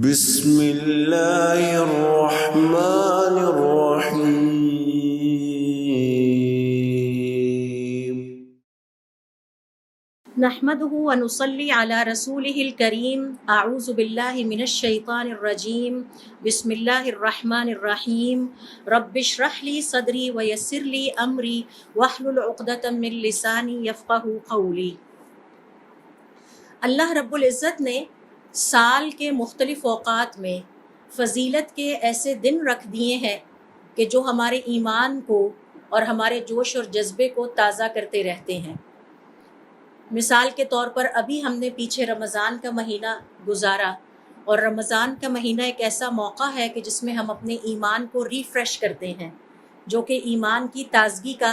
بسم اللہ الرحمن الرحیم نحمده ونصلي على رسوله الكريم اعوذ بالله من الشيطان الرجيم بسم الله الرحمن الرحيم رب اشرح لي صدري ويسر لي امري واحلل عقدة من لساني يفقهوا قولي۔ اللہ رب العزت نے سال کے مختلف اوقات میں فضیلت کے ایسے دن رکھ دیے ہیں کہ جو ہمارے ایمان کو اور ہمارے جوش اور جذبے کو تازہ کرتے رہتے ہیں۔ مثال کے طور پر ابھی ہم نے پیچھے رمضان کا مہینہ گزارا، اور رمضان کا مہینہ ایک ایسا موقع ہے کہ جس میں ہم اپنے ایمان کو ریفریش کرتے ہیں، جو کہ ایمان کی تازگی کا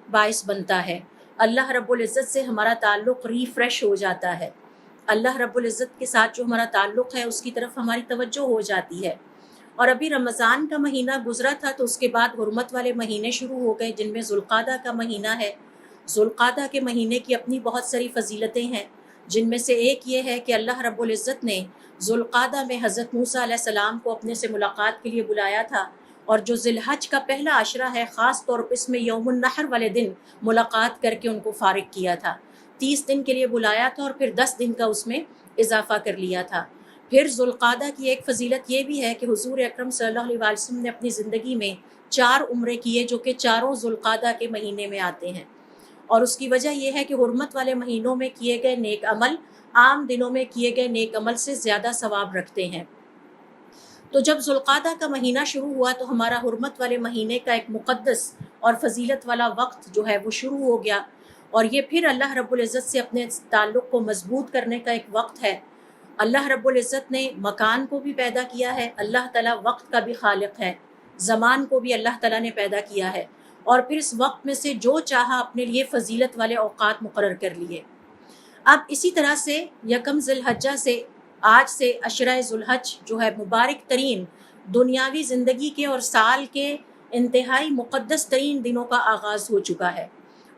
باعث بنتا ہے۔ اللہ رب العزت سے ہمارا تعلق ریفریش ہو جاتا ہے، اللہ رب العزت کے ساتھ جو ہمارا تعلق ہے اس کی طرف ہماری توجہ ہو جاتی ہے۔ اور ابھی رمضان کا مہینہ گزرا تھا تو اس کے بعد حرمت والے مہینے شروع ہو گئے، جن میں ذوالقعدہ کا مہینہ ہے۔ ذوالقعدہ کے مہینے کی اپنی بہت ساری فضیلتیں ہیں، جن میں سے ایک یہ ہے کہ اللہ رب العزت نے ذوالقعدہ میں حضرت موسیٰ علیہ السلام کو اپنے سے ملاقات کے لیے بلایا تھا، اور جو ذی الحج کا پہلا عشرہ ہے خاص طور پر اس میں یوم النحر والے دن ملاقات کر کے ان کو فارغ کیا تھا۔ 30 دن کے لیے بلایا تھا اور پھر 10 دن کا اس میں اضافہ کر لیا تھا۔ پھر ذوالقعدہ کی ایک فضیلت یہ بھی ہے کہ حضور اکرم صلی اللہ علیہ وسلم نے اپنی زندگی میں 4 عمرے کیے، جو کہ چاروں ذوالقعدہ کے مہینے میں آتے ہیں، اور اس کی وجہ یہ ہے کہ حرمت والے مہینوں میں کیے گئے نیک عمل عام دنوں میں کیے گئے نیک عمل سے زیادہ ثواب رکھتے ہیں۔ تو جب ذوالقعدہ کا مہینہ شروع ہوا تو ہمارا حرمت والے مہینے کا ایک مقدس اور فضیلت والا وقت جو ہے وہ شروع ہو گیا، اور یہ پھر اللہ رب العزت سے اپنے تعلق کو مضبوط کرنے کا ایک وقت ہے۔ اللہ رب العزت نے مکان کو بھی پیدا کیا ہے، اللہ تعالیٰ وقت کا بھی خالق ہے، زمان کو بھی اللہ تعالیٰ نے پیدا کیا ہے، اور پھر اس وقت میں سے جو چاہا اپنے لیے فضیلت والے اوقات مقرر کر لیے۔ اب اسی طرح سے یکم ذی الحجہ سے آج سے عشرہ ذی الحج جو ہے مبارک ترین دنیاوی زندگی کے اور سال کے انتہائی مقدس ترین دنوں کا آغاز ہو چکا ہے۔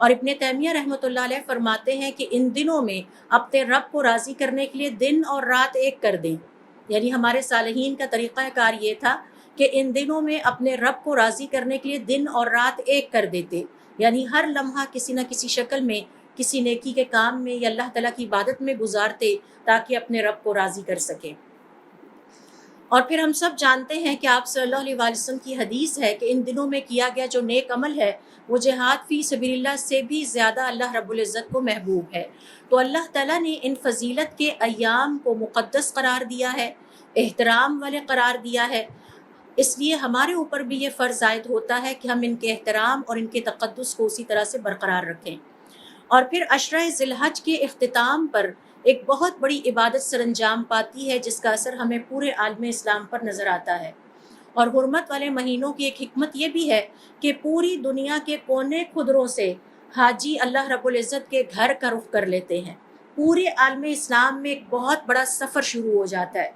اور ابن تیمیہ رحمۃ اللہ علیہ فرماتے ہیں کہ ان دنوں میں اپنے رب کو راضی کرنے کے لیے دن اور رات ایک کر دیں، یعنی ہمارے صالحین کا طریقہ کار یہ تھا کہ ان دنوں میں اپنے رب کو راضی کرنے کے لیے دن اور رات ایک کر دیتے، یعنی ہر لمحہ کسی نہ کسی شکل میں کسی نیکی کے کام میں یا اللہ تعالیٰ کی عبادت میں گزارتے تاکہ اپنے رب کو راضی کر سکیں۔ اور پھر ہم سب جانتے ہیں کہ آپ صلی اللہ علیہ وسلم کی حدیث ہے کہ ان دنوں میں کیا گیا جو نیک عمل ہے وہ جہاد فی سبیل اللہ سے بھی زیادہ اللہ رب العزت کو محبوب ہے۔ تو اللہ تعالیٰ نے ان فضیلت کے ایام کو مقدس قرار دیا ہے، احترام والے قرار دیا ہے، اس لیے ہمارے اوپر بھی یہ فرض عائد ہوتا ہے کہ ہم ان کے احترام اور ان کے تقدس کو اسی طرح سے برقرار رکھیں۔ اور پھر عشرہ ذی الحج کے اختتام پر ایک بہت بڑی عبادت سر انجام پاتی ہے، جس کا اثر ہمیں پورے عالم اسلام پر نظر آتا ہے۔ اور حرمت والے مہینوں کی ایک حکمت یہ بھی ہے کہ پوری دنیا کے کونے خدروں سے حاجی اللہ رب العزت کے گھر کا رخ کر لیتے ہیں۔ پورے عالم اسلام میں ایک بہت بڑا سفر شروع ہو جاتا ہے،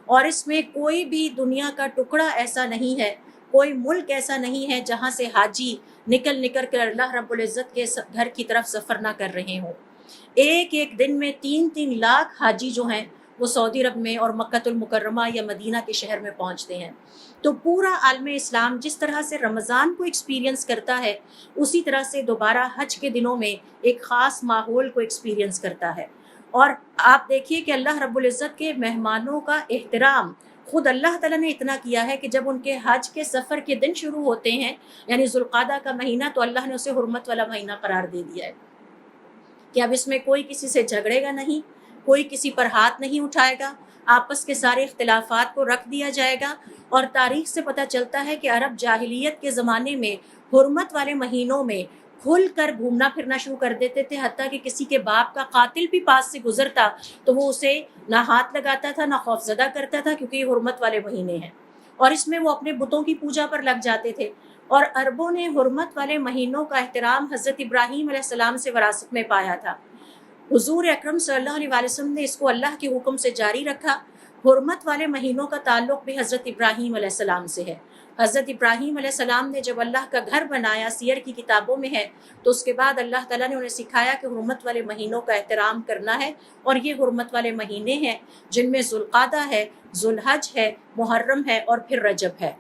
اور اس میں کوئی بھی دنیا کا ٹکڑا ایسا نہیں ہے، کوئی ملک ایسا نہیں ہے جہاں سے حاجی نکل کر اللہ رب العزت کے گھر کی طرف سفر نہ کر رہے ہوں۔ ایک دن میں 3 لاکھ حاجی جو ہیں وہ سعودی عرب میں اور مکۃ المکرمہ یا مدینہ کے شہر میں پہنچتے ہیں۔ تو پورا عالم اسلام جس طرح سے رمضان کو ایکسپیرینس کرتا ہے، اسی طرح سے دوبارہ حج کے دنوں میں ایک خاص ماحول کو ایکسپیرینس کرتا ہے۔ اور آپ دیکھیے کہ اللہ رب العزت کے مہمانوں کا احترام خود اللہ تعالیٰ نے اتنا کیا ہے کہ جب ان کے حج کے سفر کے دن شروع ہوتے ہیں، یعنی ذوالقعدہ کا مہینہ، تو اللہ نے اسے حرمت والا مہینہ قرار دے دیا ہے کہ اب اس میں کوئی کسی سے جھگڑے گا نہیں، کوئی کسی پر ہاتھ نہیں اٹھائے گا، آپس کے سارے اختلافات کو رکھ دیا جائے گا۔ اور تاریخ سے پتہ چلتا ہے کہ عرب جاہلیت کے زمانے میں حرمت والے مہینوں میں کھل کر گھومنا پھرنا شروع کر دیتے تھے، حتیٰ کہ کسی کے باپ کا قاتل بھی پاس سے گزرتا تو وہ اسے نہ ہاتھ لگاتا تھا نہ خوف زدہ کرتا تھا، کیونکہ یہ حرمت والے مہینے ہیں، اور اس میں وہ اپنے بتوں کی پوجا پر لگ جاتے تھے۔ اور عربوں نے حرمت والے مہینوں کا احترام حضرت ابراہیم علیہ السلام سے وراثت میں پایا تھا۔ حضور اکرم صلی اللہ علیہ وسلم نے اس کو اللہ کے حکم سے جاری رکھا، حرمت والے مہینوں کا تعلق بھی حضرت ابراہیم علیہ السلام سے ہے۔ حضرت ابراہیم علیہ السلام نے جب اللہ کا گھر بنایا، سیر کی کتابوں میں ہے، تو اس کے بعد اللہ تعالیٰ نے انہیں سکھایا کہ حرمت والے مہینوں کا احترام کرنا ہے، اور یہ حرمت والے مہینے ہیں جن میں ذوالقعدہ ہے، ذوالحج ہے، محرم ہے اور پھر رجب ہے۔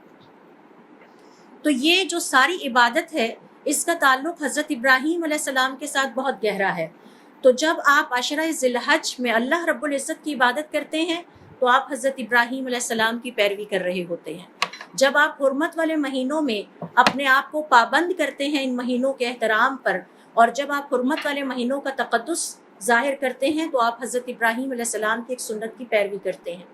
تو یہ جو ساری عبادت ہے اس کا تعلق حضرت ابراہیم علیہ السلام کے ساتھ بہت گہرا ہے۔ تو جب آپ عشرہ ذی الحج میں اللہ رب العزت کی عبادت کرتے ہیں تو آپ حضرت ابراہیم علیہ السلام کی پیروی کر رہے ہوتے ہیں۔ جب آپ حرمت والے مہینوں میں اپنے آپ کو پابند کرتے ہیں ان مہینوں کے احترام پر، اور جب آپ حرمت والے مہینوں کا تقدس ظاہر کرتے ہیں تو آپ حضرت ابراہیم علیہ السلام کی ایک سنت کی پیروی کرتے ہیں۔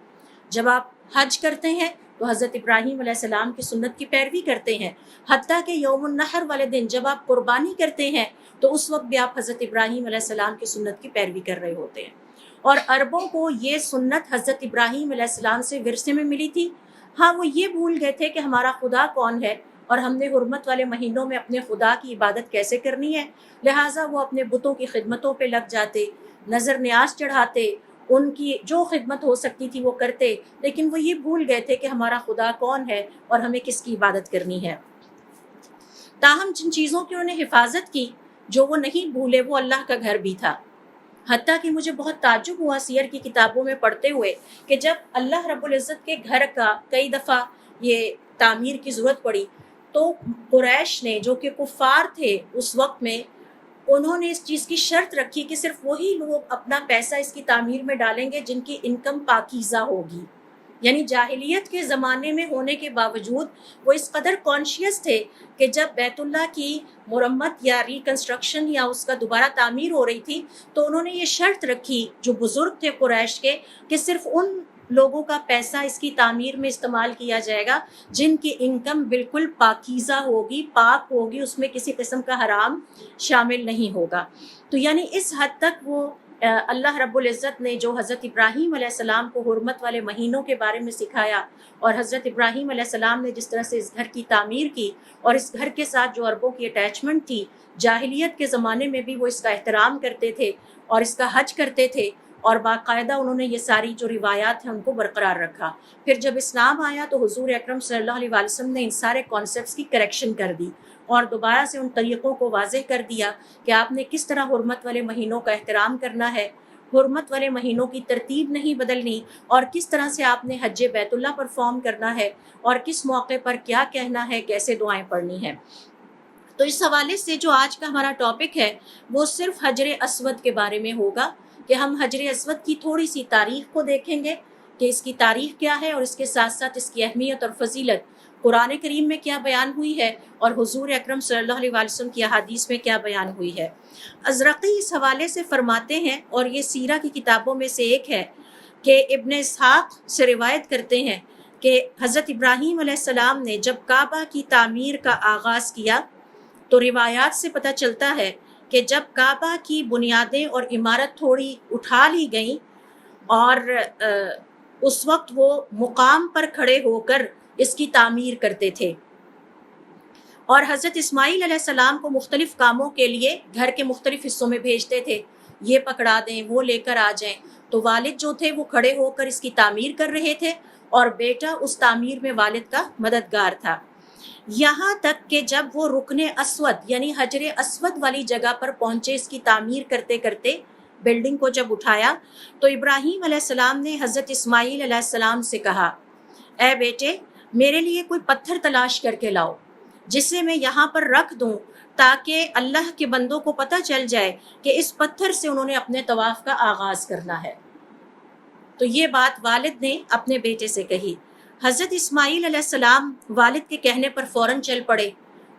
جب آپ حج کرتے ہیں تو حضرت ابراہیم علیہ السلام کی سنت کی پیروی کرتے ہیں۔ حتیٰ کہ یوم النحر والے دن جب آپ قربانی کرتے ہیں تو اس وقت بھی آپ حضرت ابراہیم علیہ السلام کی سنت کی پیروی کر رہے ہوتے ہیں۔ اور عربوں کو یہ سنت حضرت ابراہیم علیہ السلام سے ورثے میں ملی تھی۔ ہاں، وہ یہ بھول گئے تھے کہ ہمارا خدا کون ہے اور ہم نے حرمت والے مہینوں میں اپنے خدا کی عبادت کیسے کرنی ہے، لہٰذا وہ اپنے بتوں کی خدمتوں پہ لگ جاتے، نظر نیاز چڑھاتے، ان کی جو خدمت ہو سکتی تھی وہ کرتے، لیکن وہ یہ بھول گئے تھے کہ ہمارا خدا کون ہے اور ہمیں کس کی عبادت کرنی ہے۔ تاہم جن چیزوں کی انہوں نے حفاظت کی، جو وہ نہیں بھولے، وہ اللہ کا گھر بھی تھا۔ حتیٰ کہ مجھے بہت تعجب ہوا سیر کی کتابوں میں پڑھتے ہوئے کہ جب اللہ رب العزت کے گھر کا کئی دفعہ یہ تعمیر کی ضرورت پڑی تو قریش نے، جو کہ کفار تھے اس وقت میں، انہوں نے اس چیز کی شرط رکھی کہ صرف وہی لوگ اپنا پیسہ اس کی تعمیر میں ڈالیں گے جن کی انکم پاکیزہ ہوگی۔ یعنی جاہلیت کے زمانے میں ہونے کے باوجود وہ اس قدر کانشیس تھے کہ جب بیت اللہ کی مرمت یا ریکنسٹرکشن یا اس کا دوبارہ تعمیر ہو رہی تھی تو انہوں نے یہ شرط رکھی، جو بزرگ تھے قریش کے، کہ صرف ان لوگوں کا پیسہ اس کی تعمیر میں استعمال کیا جائے گا جن کی انکم بالکل پاکیزہ ہوگی، پاک ہوگی، اس میں کسی قسم کا حرام شامل نہیں ہوگا۔ تو یعنی اس حد تک وہ اللہ رب العزت نے جو حضرت ابراہیم علیہ السلام کو حرمت والے مہینوں کے بارے میں سکھایا، اور حضرت ابراہیم علیہ السلام نے جس طرح سے اس گھر کی تعمیر کی اور اس گھر کے ساتھ جو عربوں کی اٹیچمنٹ تھی، جاہلیت کے زمانے میں بھی وہ اس کا احترام کرتے تھے اور اس کا حج کرتے تھے، اور باقاعدہ انہوں نے یہ ساری جو روایات ہیں ان کو برقرار رکھا۔ پھر جب اسلام آیا تو حضور اکرم صلی اللہ علیہ وسلم نے ان سارے کانسیپٹس کی کریکشن کر دی اور دوبارہ سے ان طریقوں کو واضح کر دیا کہ آپ نے کس طرح حرمت والے مہینوں کا احترام کرنا ہے، حرمت والے مہینوں کی ترتیب نہیں بدلنی، اور کس طرح سے آپ نے حج بیت اللہ پرفارم کرنا ہے، اور کس موقع پر کیا کہنا ہے، کیسے دعائیں پڑھنی ہیں۔ تو اس حوالے سے جو آج کا ہمارا ٹاپک ہے وہ صرف حجر اسود کے بارے میں ہوگا، کہ ہم حجر اسود کی تھوڑی سی تاریخ کو دیکھیں گے کہ اس کی تاریخ کیا ہے، اور اس کے ساتھ ساتھ اس کی اہمیت اور فضیلت قرآن کریم میں کیا بیان ہوئی ہے اور حضور اکرم صلی اللہ علیہ وسلم کی احادیث میں کیا بیان ہوئی ہے۔ ازرقی اس حوالے سے فرماتے ہیں، اور یہ سیرہ کی کتابوں میں سے ایک ہے، کہ ابن اسحاق سے روایت کرتے ہیں کہ حضرت ابراہیم علیہ السلام نے جب کعبہ کی تعمیر کا آغاز کیا تو روایات سے پتہ چلتا ہے کہ جب کعبہ کی بنیادیں اور عمارت تھوڑی اٹھا لی گئیں اور اس وقت وہ مقام پر کھڑے ہو کر اس کی تعمیر کرتے تھے، اور حضرت اسماعیل علیہ السلام کو مختلف کاموں کے لیے گھر کے مختلف حصوں میں بھیجتے تھے، یہ پکڑا دیں، وہ لے کر آ جائیں، تو والد جو تھے وہ کھڑے ہو کر اس کی تعمیر کر رہے تھے اور بیٹا اس تعمیر میں والد کا مددگار تھا۔ یہاں تک کہ جب وہ رکن اسود یعنی حجر اسود والی جگہ پر پہنچے، اس کی تعمیر کرتے کرتے بلڈنگ کو جب اٹھایا تو ابراہیم علیہ السلام نے حضرت اسماعیل علیہ السلام سے کہا، اے بیٹے، میرے لیے کوئی پتھر تلاش کر کے لاؤ جسے میں یہاں پر رکھ دوں، تاکہ اللہ کے بندوں کو پتہ چل جائے کہ اس پتھر سے انہوں نے اپنے طواف کا آغاز کرنا ہے۔ تو یہ بات والد نے اپنے بیٹے سے کہی۔ حضرت اسماعیل علیہ السلام والد کے کہنے پر فوراً چل پڑے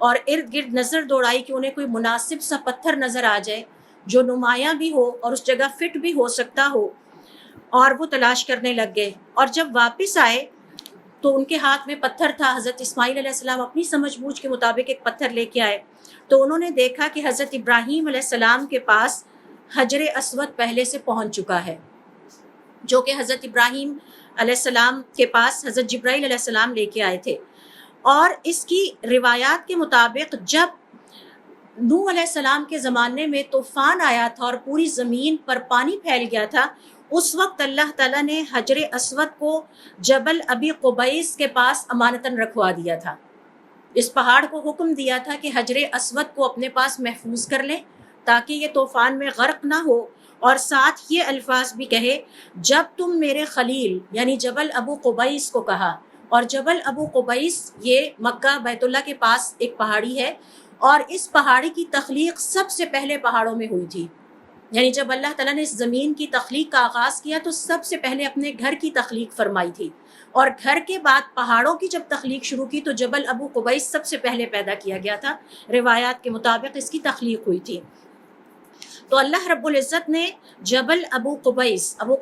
اور ارد گرد نظر دوڑائی کہ انہیں کوئی مناسب سا پتھر نظر آ جائے جو نمایاں بھی ہو اور اس جگہ فٹ بھی ہو سکتا ہو، اور وہ تلاش کرنے لگ گئے۔ اور جب واپس آئے تو ان کے ہاتھ میں پتھر تھا۔ حضرت اسماعیل علیہ السلام اپنی سمجھ بوجھ کے مطابق ایک پتھر لے کے آئے تو انہوں نے دیکھا کہ حضرت ابراہیم علیہ السلام کے پاس حجر اسود پہلے سے پہنچ چکا ہے، جو کہ حضرت ابراہیم علیہ السلام کے پاس حضرت جبرائیل علیہ السلام لے کے آئے تھے۔ اور اس کی روایات کے مطابق جب نوح علیہ السلام کے زمانے میں طوفان آیا تھا اور پوری زمین پر پانی پھیل گیا تھا، اس وقت اللہ تعالیٰ نے حجر اسود کو جبل ابی قبیس کے پاس امانتاً رکھوا دیا تھا۔ اس پہاڑ کو حکم دیا تھا کہ حجر اسود کو اپنے پاس محفوظ کر لیں تاکہ یہ طوفان میں غرق نہ ہو، اور ساتھ یہ الفاظ بھی کہے، جب تم میرے خلیل یعنی جبل ابو قبیس کو کہا، اور جبل ابو قبیس یہ مکہ بیت اللہ کے پاس ایک پہاڑی ہے، اور اس پہاڑی کی تخلیق سب سے پہلے پہاڑوں میں ہوئی تھی۔ یعنی جب اللہ تعالیٰ نے اس زمین کی تخلیق کا آغاز کیا تو سب سے پہلے اپنے گھر کی تخلیق فرمائی تھی، اور گھر کے بعد پہاڑوں کی جب تخلیق شروع کی تو جبل ابو قبیس سب سے پہلے پیدا کیا گیا تھا، روایات کے مطابق اس کی تخلیق ہوئی تھی۔ تو اللہ رب العزت نے جبل ابو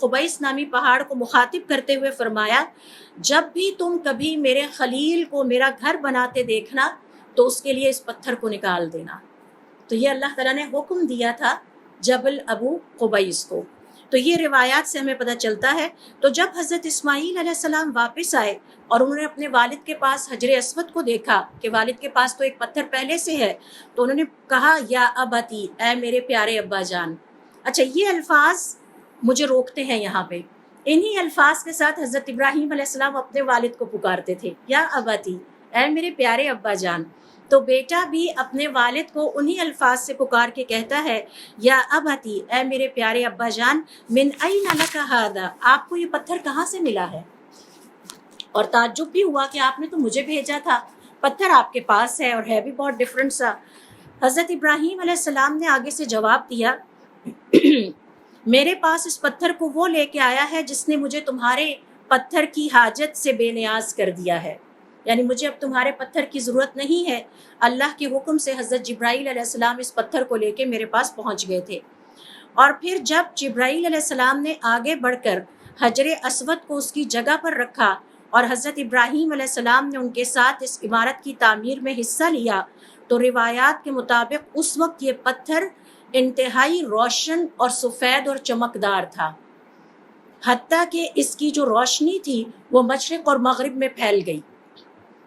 قبیس نامی پہاڑ کو مخاطب کرتے ہوئے فرمایا، جب بھی تم کبھی میرے خلیل کو میرا گھر بناتے دیکھنا تو اس کے لیے اس پتھر کو نکال دینا۔ تو یہ اللہ تعالیٰ نے حکم دیا تھا جبل ابو قبیس کو۔ تو یہ روایات سے ہمیں پتہ چلتا ہے۔ تو جب حضرت اسماعیل علیہ السلام واپس آئے اور انہوں نے اپنے والد کے پاس حجر اسود کو دیکھا کہ والد کے پاس تو ایک پتھر پہلے سے ہے، تو انہوں نے کہا یا ابتی، اے میرے پیارے ابا جان۔ اچھا، یہ الفاظ مجھے روکتے ہیں یہاں پہ۔ انہی الفاظ کے ساتھ حضرت ابراہیم علیہ السلام اپنے والد کو پکارتے تھے، یا ابتی، اے میرے پیارے ابا جان۔ تو بیٹا بھی اپنے والد کو انہی الفاظ سے پکار کے کہتا ہے، یا ابتی، اے میرے پیارے ابا جان، من این لک ھذا، آپ کو یہ پتھر کہاں سے ملا ہے؟ اور تعجب بھی ہوا کہ آپ نے تو مجھے بھیجا تھا، پتھر آپ کے پاس ہے اور ہے بھی بہت ڈفرینٹ سا۔ حضرت ابراہیم علیہ السلام نے آگے سے جواب دیا، میرے پاس اس پتھر کو وہ لے کے آیا ہے جس نے مجھے تمہارے پتھر کی حاجت سے بے نیاز کر دیا ہے، یعنی مجھے اب تمہارے پتھر کی ضرورت نہیں ہے۔ اللہ کے حکم سے حضرت جبرائیل علیہ السلام اس پتھر کو لے کے میرے پاس پہنچ گئے تھے۔ اور پھر جب جبرائیل علیہ السلام نے آگے بڑھ کر حجر اسود کو اس کی جگہ پر رکھا اور حضرت ابراہیم علیہ السلام نے ان کے ساتھ اس عمارت کی تعمیر میں حصہ لیا، تو روایات کے مطابق اس وقت یہ پتھر انتہائی روشن اور سفید اور چمکدار تھا، حتیٰ کہ اس کی جو روشنی تھی وہ مشرق اور مغرب میں پھیل گئی۔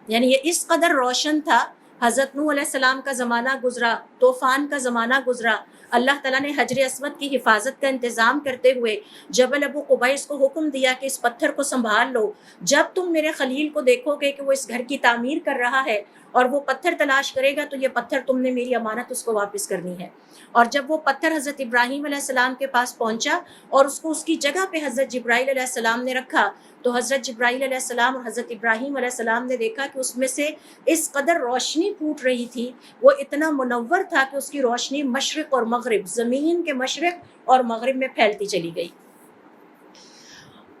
یعنی یہ اس قدر روشن تھا۔ حضرت نوح علیہ السلام کا زمانہ گزرا، طوفان کا زمانہ گزرا، اللہ تعالیٰ نے حجر اسود کی حفاظت کا انتظام کرتے ہوئے جبل ابو قبیس کو حکم دیا کہ اس پتھر کو سنبھال لو، جب تم میرے خلیل کو دیکھو گے کہ وہ اس گھر کی تعمیر کر رہا ہے اور وہ پتھر تلاش کرے گا تو یہ پتھر تم نے میری امانت اس کو واپس کرنی ہے۔ اور جب وہ پتھر حضرت ابراہیم علیہ السلام کے پاس پہنچا اور اس کو اس کی جگہ پہ حضرت جبرائیل علیہ السلام نے رکھا، تو حضرت جبرائیل علیہ السلام اور حضرت ابراہیم علیہ السلام نے دیکھا کہ اس میں سے اس قدر روشنی پھوٹ رہی تھی، وہ اتنا منور تھا کہ اس کی روشنی مشرق اور مغرب، زمین کے مشرق اور مغرب میں پھیلتی چلی گئی۔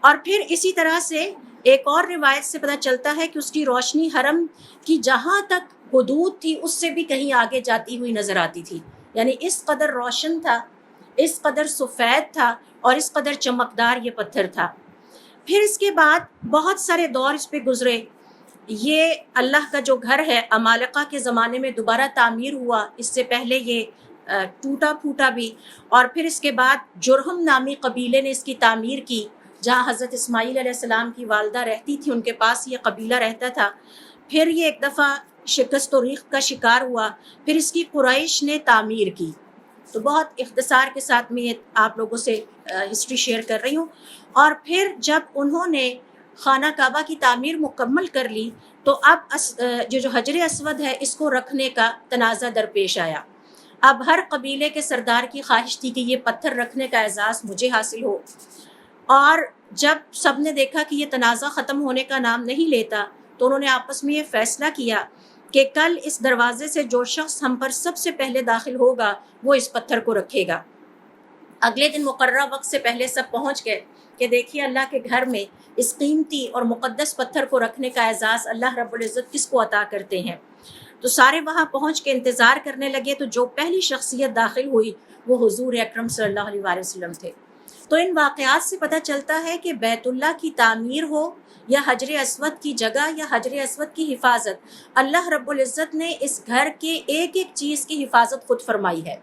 اور پھر اسی طرح سے ایک اور روایت سے پتہ چلتا ہے کہ اس کی روشنی حرم کی جہاں تک حدود تھی اس سے بھی کہیں آگے جاتی ہوئی نظر آتی تھی، یعنی اس قدر روشن تھا، اس قدر سفید تھا اور اس قدر چمکدار یہ پتھر تھا۔ پھر اس کے بعد بہت سارے دور اس پہ گزرے۔ یہ اللہ کا جو گھر ہے عمالقہ کے زمانے میں دوبارہ تعمیر ہوا، اس سے پہلے یہ ٹوٹا پھوٹا بھی، اور پھر اس کے بعد جرہم نامی قبیلے نے اس کی تعمیر کی، جہاں حضرت اسماعیل علیہ السلام کی والدہ رہتی تھی، ان کے پاس یہ قبیلہ رہتا تھا۔ پھر یہ ایک دفعہ شکست و ریخت کا شکار ہوا، پھر اس کی قریش نے تعمیر کی۔ تو بہت اختصار کے ساتھ میں یہ آپ لوگوں سے ہسٹری شیئر کر رہی ہوں۔ اور پھر جب انہوں نے خانہ کعبہ کی تعمیر مکمل کر لی تو اب جو حجر اسود ہے اس کو رکھنے کا تنازع درپیش آیا۔ اب ہر قبیلے کے سردار کی خواہش تھی کہ یہ پتھر رکھنے کا اعزاز مجھے حاصل ہو، اور جب سب نے دیکھا کہ یہ تنازع ختم ہونے کا نام نہیں لیتا تو انہوں نے آپس میں یہ فیصلہ کیا کہ کل اس دروازے سے جو شخص ہم پر سب سے پہلے داخل ہوگا وہ اس پتھر کو رکھے گا۔ اگلے دن مقررہ وقت سے پہلے سب پہنچ گئے کہ دیکھیے اللہ کے گھر میں اس قیمتی اور مقدس پتھر کو رکھنے کا اعزاز اللہ رب العزت کس کو عطا کرتے ہیں۔ تو سارے وہاں پہنچ کے انتظار کرنے لگے، تو جو پہلی شخصیت داخل ہوئی وہ حضور اکرم صلی اللہ علیہ وسلم تھے۔ تو ان واقعات سے پتہ چلتا ہے کہ بیت اللہ کی تعمیر ہو یا حجر اسود کی جگہ یا حجر اسود کی حفاظت، اللہ رب العزت نے اس گھر کے ایک ایک چیز کی حفاظت خود فرمائی ہے،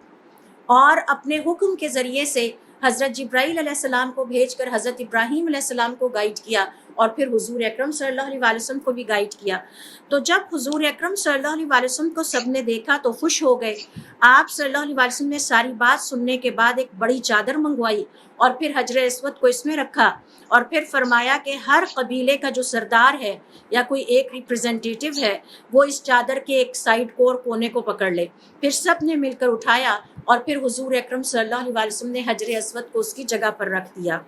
اور اپنے حکم کے ذریعے سے حضرت جبرائیل علیہ السلام کو بھیج کر حضرت ابراہیم علیہ السلام کو گائیڈ کیا اور پھر حضور اکرم صلی اللہ علیہ وسلم کو بھی گائیڈ کیا۔ تو جب حضور اکرم صلی اللہ علیہ وسلم کو سب نے دیکھا تو خوش ہو گئے۔ آپ صلی اللہ علیہ وسلم نے ساری بات سننے کے بعد ایک بڑی چادر منگوائی اور پھر حجر اسود کو اس میں رکھا، اور پھر فرمایا کہ ہر قبیلے کا جو سردار ہے یا کوئی ایک ریپرزینٹیٹیو ہے وہ اس چادر کے ایک سائڈ کو اور کونے کو پکڑ لے۔ پھر سب نے مل کر اٹھایا اور پھر حضور اکرم صلی اللہ علیہ وسلم نے حجر اسود کو اس کی جگہ پر رکھ دیا۔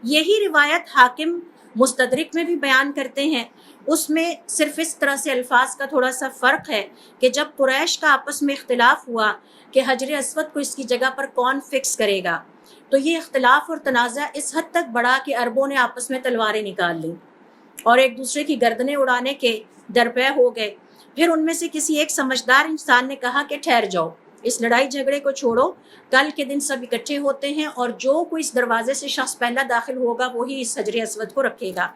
یہی روایت حاکم مستدرک میں بھی بیان کرتے ہیں۔ اس میں صرف اس طرح سے الفاظ کا تھوڑا سا فرق ہے کہ جب قریش کا آپس میں اختلاف ہوا کہ حجر اسود کو اس کی جگہ پر کون فکس کرے گا، تو یہ اختلاف اور تنازع اس حد تک بڑھا کہ عربوں نے آپس میں تلواریں نکال لیں اور ایک دوسرے کی گردنیں اڑانے کے درپے ہو گئے۔ پھر ان میں سے کسی ایک سمجھدار انسان نے کہا کہ ٹھہر جاؤ، اس لڑائی جھگڑے کو چھوڑو، کل کے دن سب اکٹھے ہوتے ہیں اور جو کوئی اس دروازے سے شخص پہلا داخل ہوگا وہی اس حجر اسود کو رکھے گا۔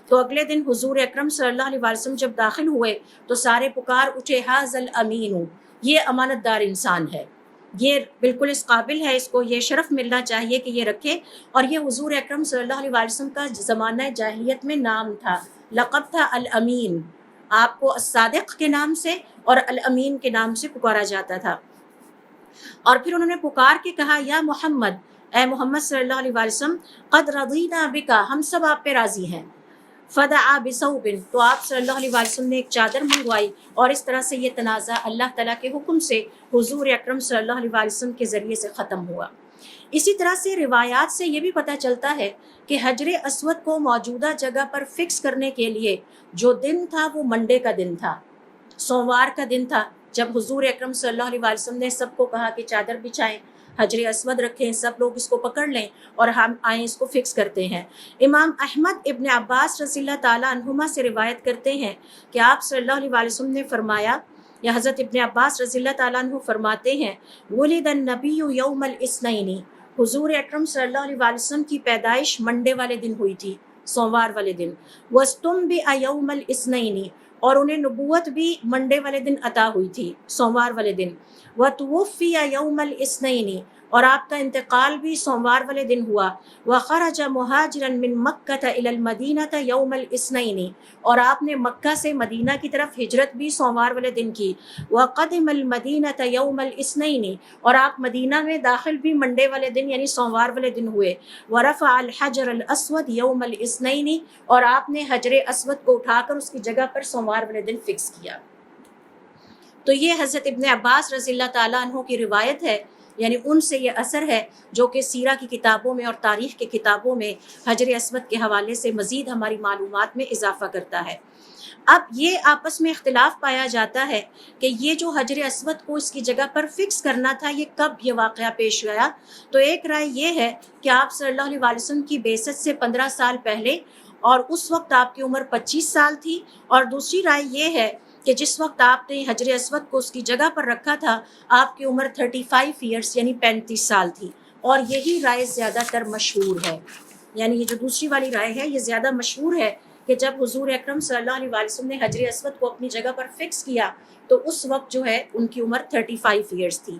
تو اگلے دن حضور اکرم صلی اللہ علیہ وسلم جب داخل ہوئے تو سارے پکار اٹھے، ھذا الامین، یہ امانت دار انسان ہے، یہ بالکل اس قابل ہے، اس کو یہ شرف ملنا چاہیے کہ یہ رکھے۔ اور یہ حضور اکرم صلی اللہ علیہ وسلم کا زمانہ جاہلیت میں نام تھا، لقب تھا الامین۔ آپ کو الصادق کے نام سے اور الامین کے نام سے پکارا جاتا تھا۔ اور پھر انہوں نے پکار کے کہا، یا محمد، اے محمد صلی اللہ علیہ وسلم، قد رضینا بکا، ہم سب آپ پہ راضی ہیں۔ فدعا بثوب، تو آپ صلی اللہ علیہ وسلم نے ایک چادر منگوائی، اور اس طرح سے یہ تنازع اللہ تعالیٰ کے حکم سے حضور اکرم صلی اللہ علیہ وسلم کے ذریعے سے ختم ہوا۔ اسی طرح سے روایات سے یہ بھی پتہ چلتا ہے کہ حجر اسود کو موجودہ جگہ پر فکس کرنے کے لیے جو دن تھا وہ منڈے کا دن تھا، سوموار کا دن تھا، جب حضور اکرم صلی اللہ علیہ وسلم نے سب کو کہا کہ چادر بچھائیں، حجر اسود رکھیں، سب لوگ اس کو پکڑ لیں اور ہم آئیں اس کو فکس کرتے ہیں۔ امام احمد ابن عباس رضی اللہ تعالیٰ عنہما سے روایت کرتے ہیں کہ آپ صلی اللہ علیہ وسلم نے فرمایا، یا حضرت ابن عباس رضی اللہ تعالیٰ عنہ فرماتے ہیں، ولد النبی یوم الاثنین، حضور اکرم صلی اللہ علیہ وسلم کی پیدائش منڈے والے دن ہوئی تھی، سوموار والے دن، واستنبئ یوم الاثنین، اور انہیں نبوت بھی منڈے والے دن عطا ہوئی تھی، سوموار والے دن، وتوفی یوم الاثنین، اور آپ کا انتقال بھی سوموار والے دن ہوا، وخرج مہاجرا من مکہ الی المدینہ یوم الاثنین، اور آپ نے مکہ سے مدینہ کی طرف ہجرت بھی سوموار والے دن کی، وقدم المدینہ یوم الاثنین، اور آپ مدینہ میں داخل بھی منڈے والے دن یعنی سوموار والے دن ہوئے، ورفع الحجر الاسود یوم الاثنین، اور آپ نے حجر اسود کو اٹھا کر اس کی جگہ پر سوموار والے دن فکس کیا۔ تو یہ حضرت ابن عباس رضی اللہ تعالیٰ عنہ کی روایت ہے، یعنی ان سے یہ اثر ہے جو کہ سیرہ کی کتابوں میں اور تاریخ کی کتابوں میں حجر اسود کے حوالے سے مزید ہماری معلومات میں اضافہ کرتا ہے۔ اب یہ آپس میں اختلاف پایا جاتا ہے کہ یہ جو حجر اسود کو اس کی جگہ پر فکس کرنا تھا یہ کب یہ واقعہ پیش آیا۔ تو ایک رائے یہ ہے کہ آپ صلی اللہ علیہ وسلم کی بعثت سے 15 سال پہلے، اور اس وقت آپ کی عمر 25 سال تھی، اور دوسری رائے یہ ہے کہ جس وقت آپ نے حجر اسود کو اس کی جگہ پر رکھا تھا آپ کی عمر 35 ایئرس یعنی 35 سال تھی، اور یہی رائے زیادہ تر مشہور ہے، یعنی یہ جو دوسری والی رائے ہے یہ زیادہ مشہور ہے کہ جب حضور اکرم صلی اللہ علیہ وسلم نے حجر اسود کو اپنی جگہ پر فکس کیا تو اس وقت جو ہے ان کی عمر 35 ایئرس تھی۔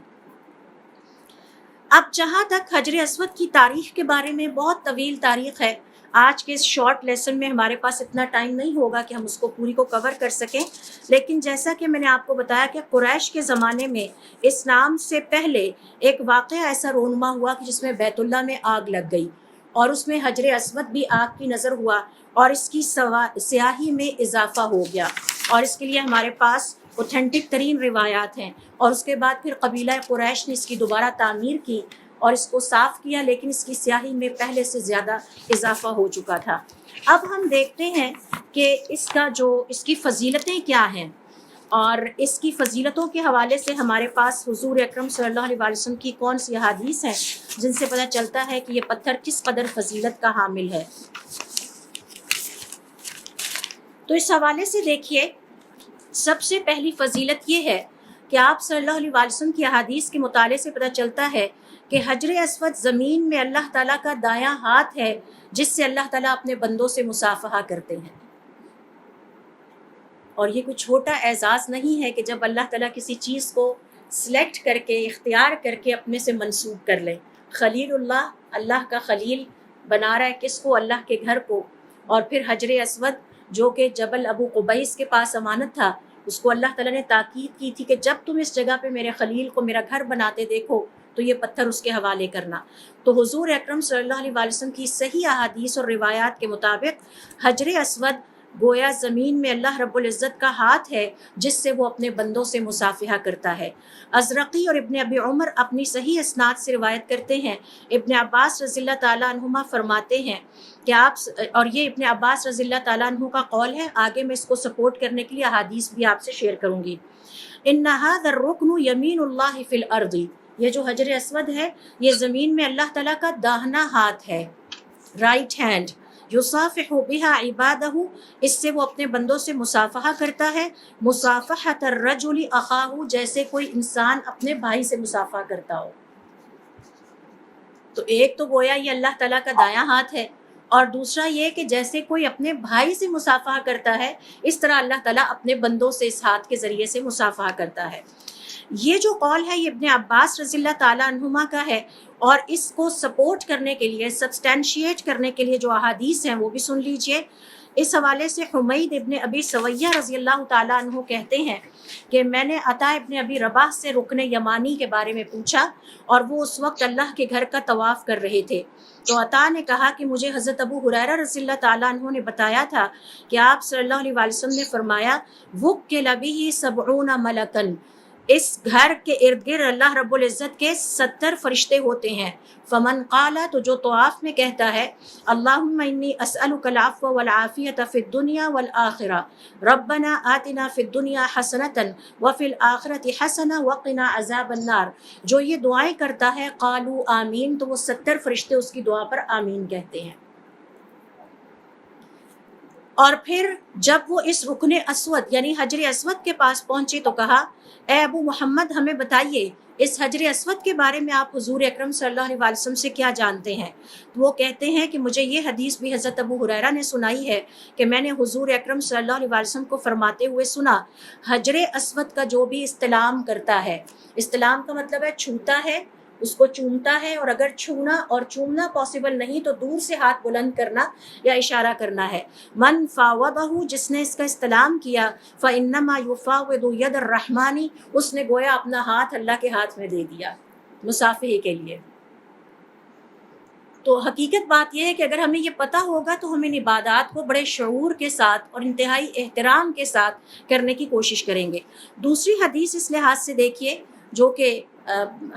اب جہاں تک حجر اسود کی تاریخ کے بارے میں بہت طویل تاریخ ہے، آج کے اس شارٹ لیسن میں ہمارے پاس اتنا ٹائم نہیں ہوگا کہ ہم اس کو پوری کو کور کر سکیں، لیکن جیسا کہ میں نے آپ کو بتایا کہ قریش کے زمانے میں اسلام سے پہلے ایک واقعہ ایسا رونما ہوا کہ جس میں بیت اللہ میں آگ لگ گئی، اور اس میں حجر اسود بھی آگ کی نظر ہوا، اور اس کی سیاہی میں اضافہ ہو گیا، اور اس کے لیے ہمارے پاس اوتھینٹک ترین روایات ہیں۔ اور اس کے بعد پھر قبیلہ قریش نے اس کی دوبارہ تعمیر کی اور اس کو صاف کیا، لیکن اس کی سیاہی میں پہلے سے زیادہ اضافہ ہو چکا تھا۔ اب ہم دیکھتے ہیں کہ اس کی فضیلتیں کیا ہیں، اور اس کی فضیلتوں کے حوالے سے ہمارے پاس حضور اکرم صلی اللہ علیہ وسلم کی کون سی احادیث ہیں جن سے پتہ چلتا ہے کہ یہ پتھر کس قدر فضیلت کا حامل ہے۔ تو اس حوالے سے دیکھیے، سب سے پہلی فضیلت یہ ہے کہ آپ صلی اللہ علیہ وسلم کی احادیث کے مطالعے سے پتہ چلتا ہے کہ حجر اسود زمین میں اللہ تعالیٰ کا دایاں ہاتھ ہے جس سے اللہ تعالیٰ اپنے بندوں سے مصافحہ کرتے ہیں، اور یہ کوئی چھوٹا اعزاز نہیں ہے کہ جب اللہ تعالیٰ کسی چیز کو سلیکٹ کر کے اختیار کر کے اپنے سے منسوب کر لے۔ خلیل اللہ، اللہ کا خلیل بنا رہا ہے کس کو؟ اللہ کے گھر کو، اور پھر حجر اسود جو کہ جبل ابو قبیس کے پاس امانت تھا، اس کو اللہ تعالیٰ نے تاکید کی تھی کہ جب تم اس جگہ پہ میرے خلیل کو میرا گھر بناتے دیکھو تو یہ پتھر اس کے حوالے کرنا۔ تو حضور اکرم صلی اللہ علیہ وسلم کی صحیح احادیث اور روایات کے مطابق حجر اسود گویا زمین میں اللہ رب العزت کا ہاتھ ہے جس سے وہ اپنے بندوں سے مصافحہ کرتا ہے۔ ازرقی اور ابن ابی عمر اپنی صحیح اسناد سے روایت کرتے ہیں، ابن عباس رضی اللہ تعالیٰ عنہما فرماتے ہیں کہ اور یہ ابن عباس رضی اللہ تعالیٰ عنہ کا قول ہے، آگے میں اس کو سپورٹ کرنے کے لیے احادیث بھی آپ سے شیئر کروں گی۔ ان ھذا الرکن یمین اللہ فی الارض، یہ جو حجر اسود ہے یہ زمین میں اللہ تعالیٰ کا داہنا ہاتھ ہے، رائٹ ہینڈ، یصافح بها عبادہ، اس سے وہ اپنے بندوں سے مصافحہ کرتا ہے، مصافحۃ الرجل اخاہ، جیسے کوئی انسان اپنے بھائی سے مصافحہ کرتا ہو۔ تو ایک تو گویا یہ اللہ تعالیٰ کا دایاں ہاتھ ہے، اور دوسرا یہ کہ جیسے کوئی اپنے بھائی سے مصافحہ کرتا ہے اس طرح اللہ تعالیٰ اپنے بندوں سے اس ہاتھ کے ذریعے سے مصافحہ کرتا ہے۔ یہ جو قول ہے یہ ابن عباس رضی اللہ تعالیٰ عنہما کا ہے، اور اس کو سپورٹ کرنے کے لیے، سبسٹینشیٹ کرنے کے لیے جو احادیث ہیں وہ بھی سن لیجئے۔ اس حوالے سے حمید ابن ابی سویہ رضی اللہ تعالیٰ عنہ کہتے ہیں کہ میں نے عطا ابن ابی رباح سے رکن یمانی کے بارے میں پوچھا، اور وہ اس وقت اللہ کے گھر کا طواف کر رہے تھے۔ تو عطا نے کہا کہ مجھے حضرت ابو ہریرہ رضی اللہ تعالیٰ عنہ نے بتایا تھا کہ آپ صلی اللہ علیہ وسلم نے فرمایا وکل بہ 70 ملکن، اس گھر کے ارد گرد اللہ رب العزت کے 70 فرشتے ہوتے ہیں۔ فمن قال، تو جو طواف میں کہتا ہے اللہم انی اسألک العفو والعافیۃ فی الدنیا والآخرہ، ربنا آتنا فی الدنیا حسنۃ وفی الآخرۃ حسنہ وقنا عذاب النار، جو یہ دعائیں کرتا ہے قالوا آمین، تو وہ 70 فرشتے اس کی دعا پر آمین کہتے ہیں۔ اور پھر جب وہ اس رکن اسود یعنی حجر اسود کے پاس پہنچے تو کہا اے ابو محمد ہمیں بتائیے اس حجر اسود کے بارے میں آپ حضور اکرم صلی اللہ علیہ وسلم سے کیا جانتے ہیں؟ تو وہ کہتے ہیں کہ مجھے یہ حدیث بھی حضرت ابو ہریرہ نے سنائی ہے کہ میں نے حضور اکرم صلی اللہ علیہ وسلم کو فرماتے ہوئے سنا، حجر اسود کا جو بھی استلام کرتا ہے، استلام کا مطلب ہے چھوتا ہے، اس کو چومتا ہے، اور اگر چھونا اور چومنا پاسبل نہیں تو دور سے ہاتھ بلند کرنا یا اشارہ کرنا ہے۔ من فاوضہ، جس نے اس کا استلام کیا، فإنما يفاوض ید الرحمن، اس نے گویا اپنا ہاتھ اللہ کے ہاتھ میں دے دیا مصافحے کے لیے۔ تو حقیقت بات یہ ہے کہ اگر ہمیں یہ پتہ ہوگا تو ہم ان عبادات کو بڑے شعور کے ساتھ اور انتہائی احترام کے ساتھ کرنے کی کوشش کریں گے۔ دوسری حدیث اس لحاظ سے دیکھیے جو کہ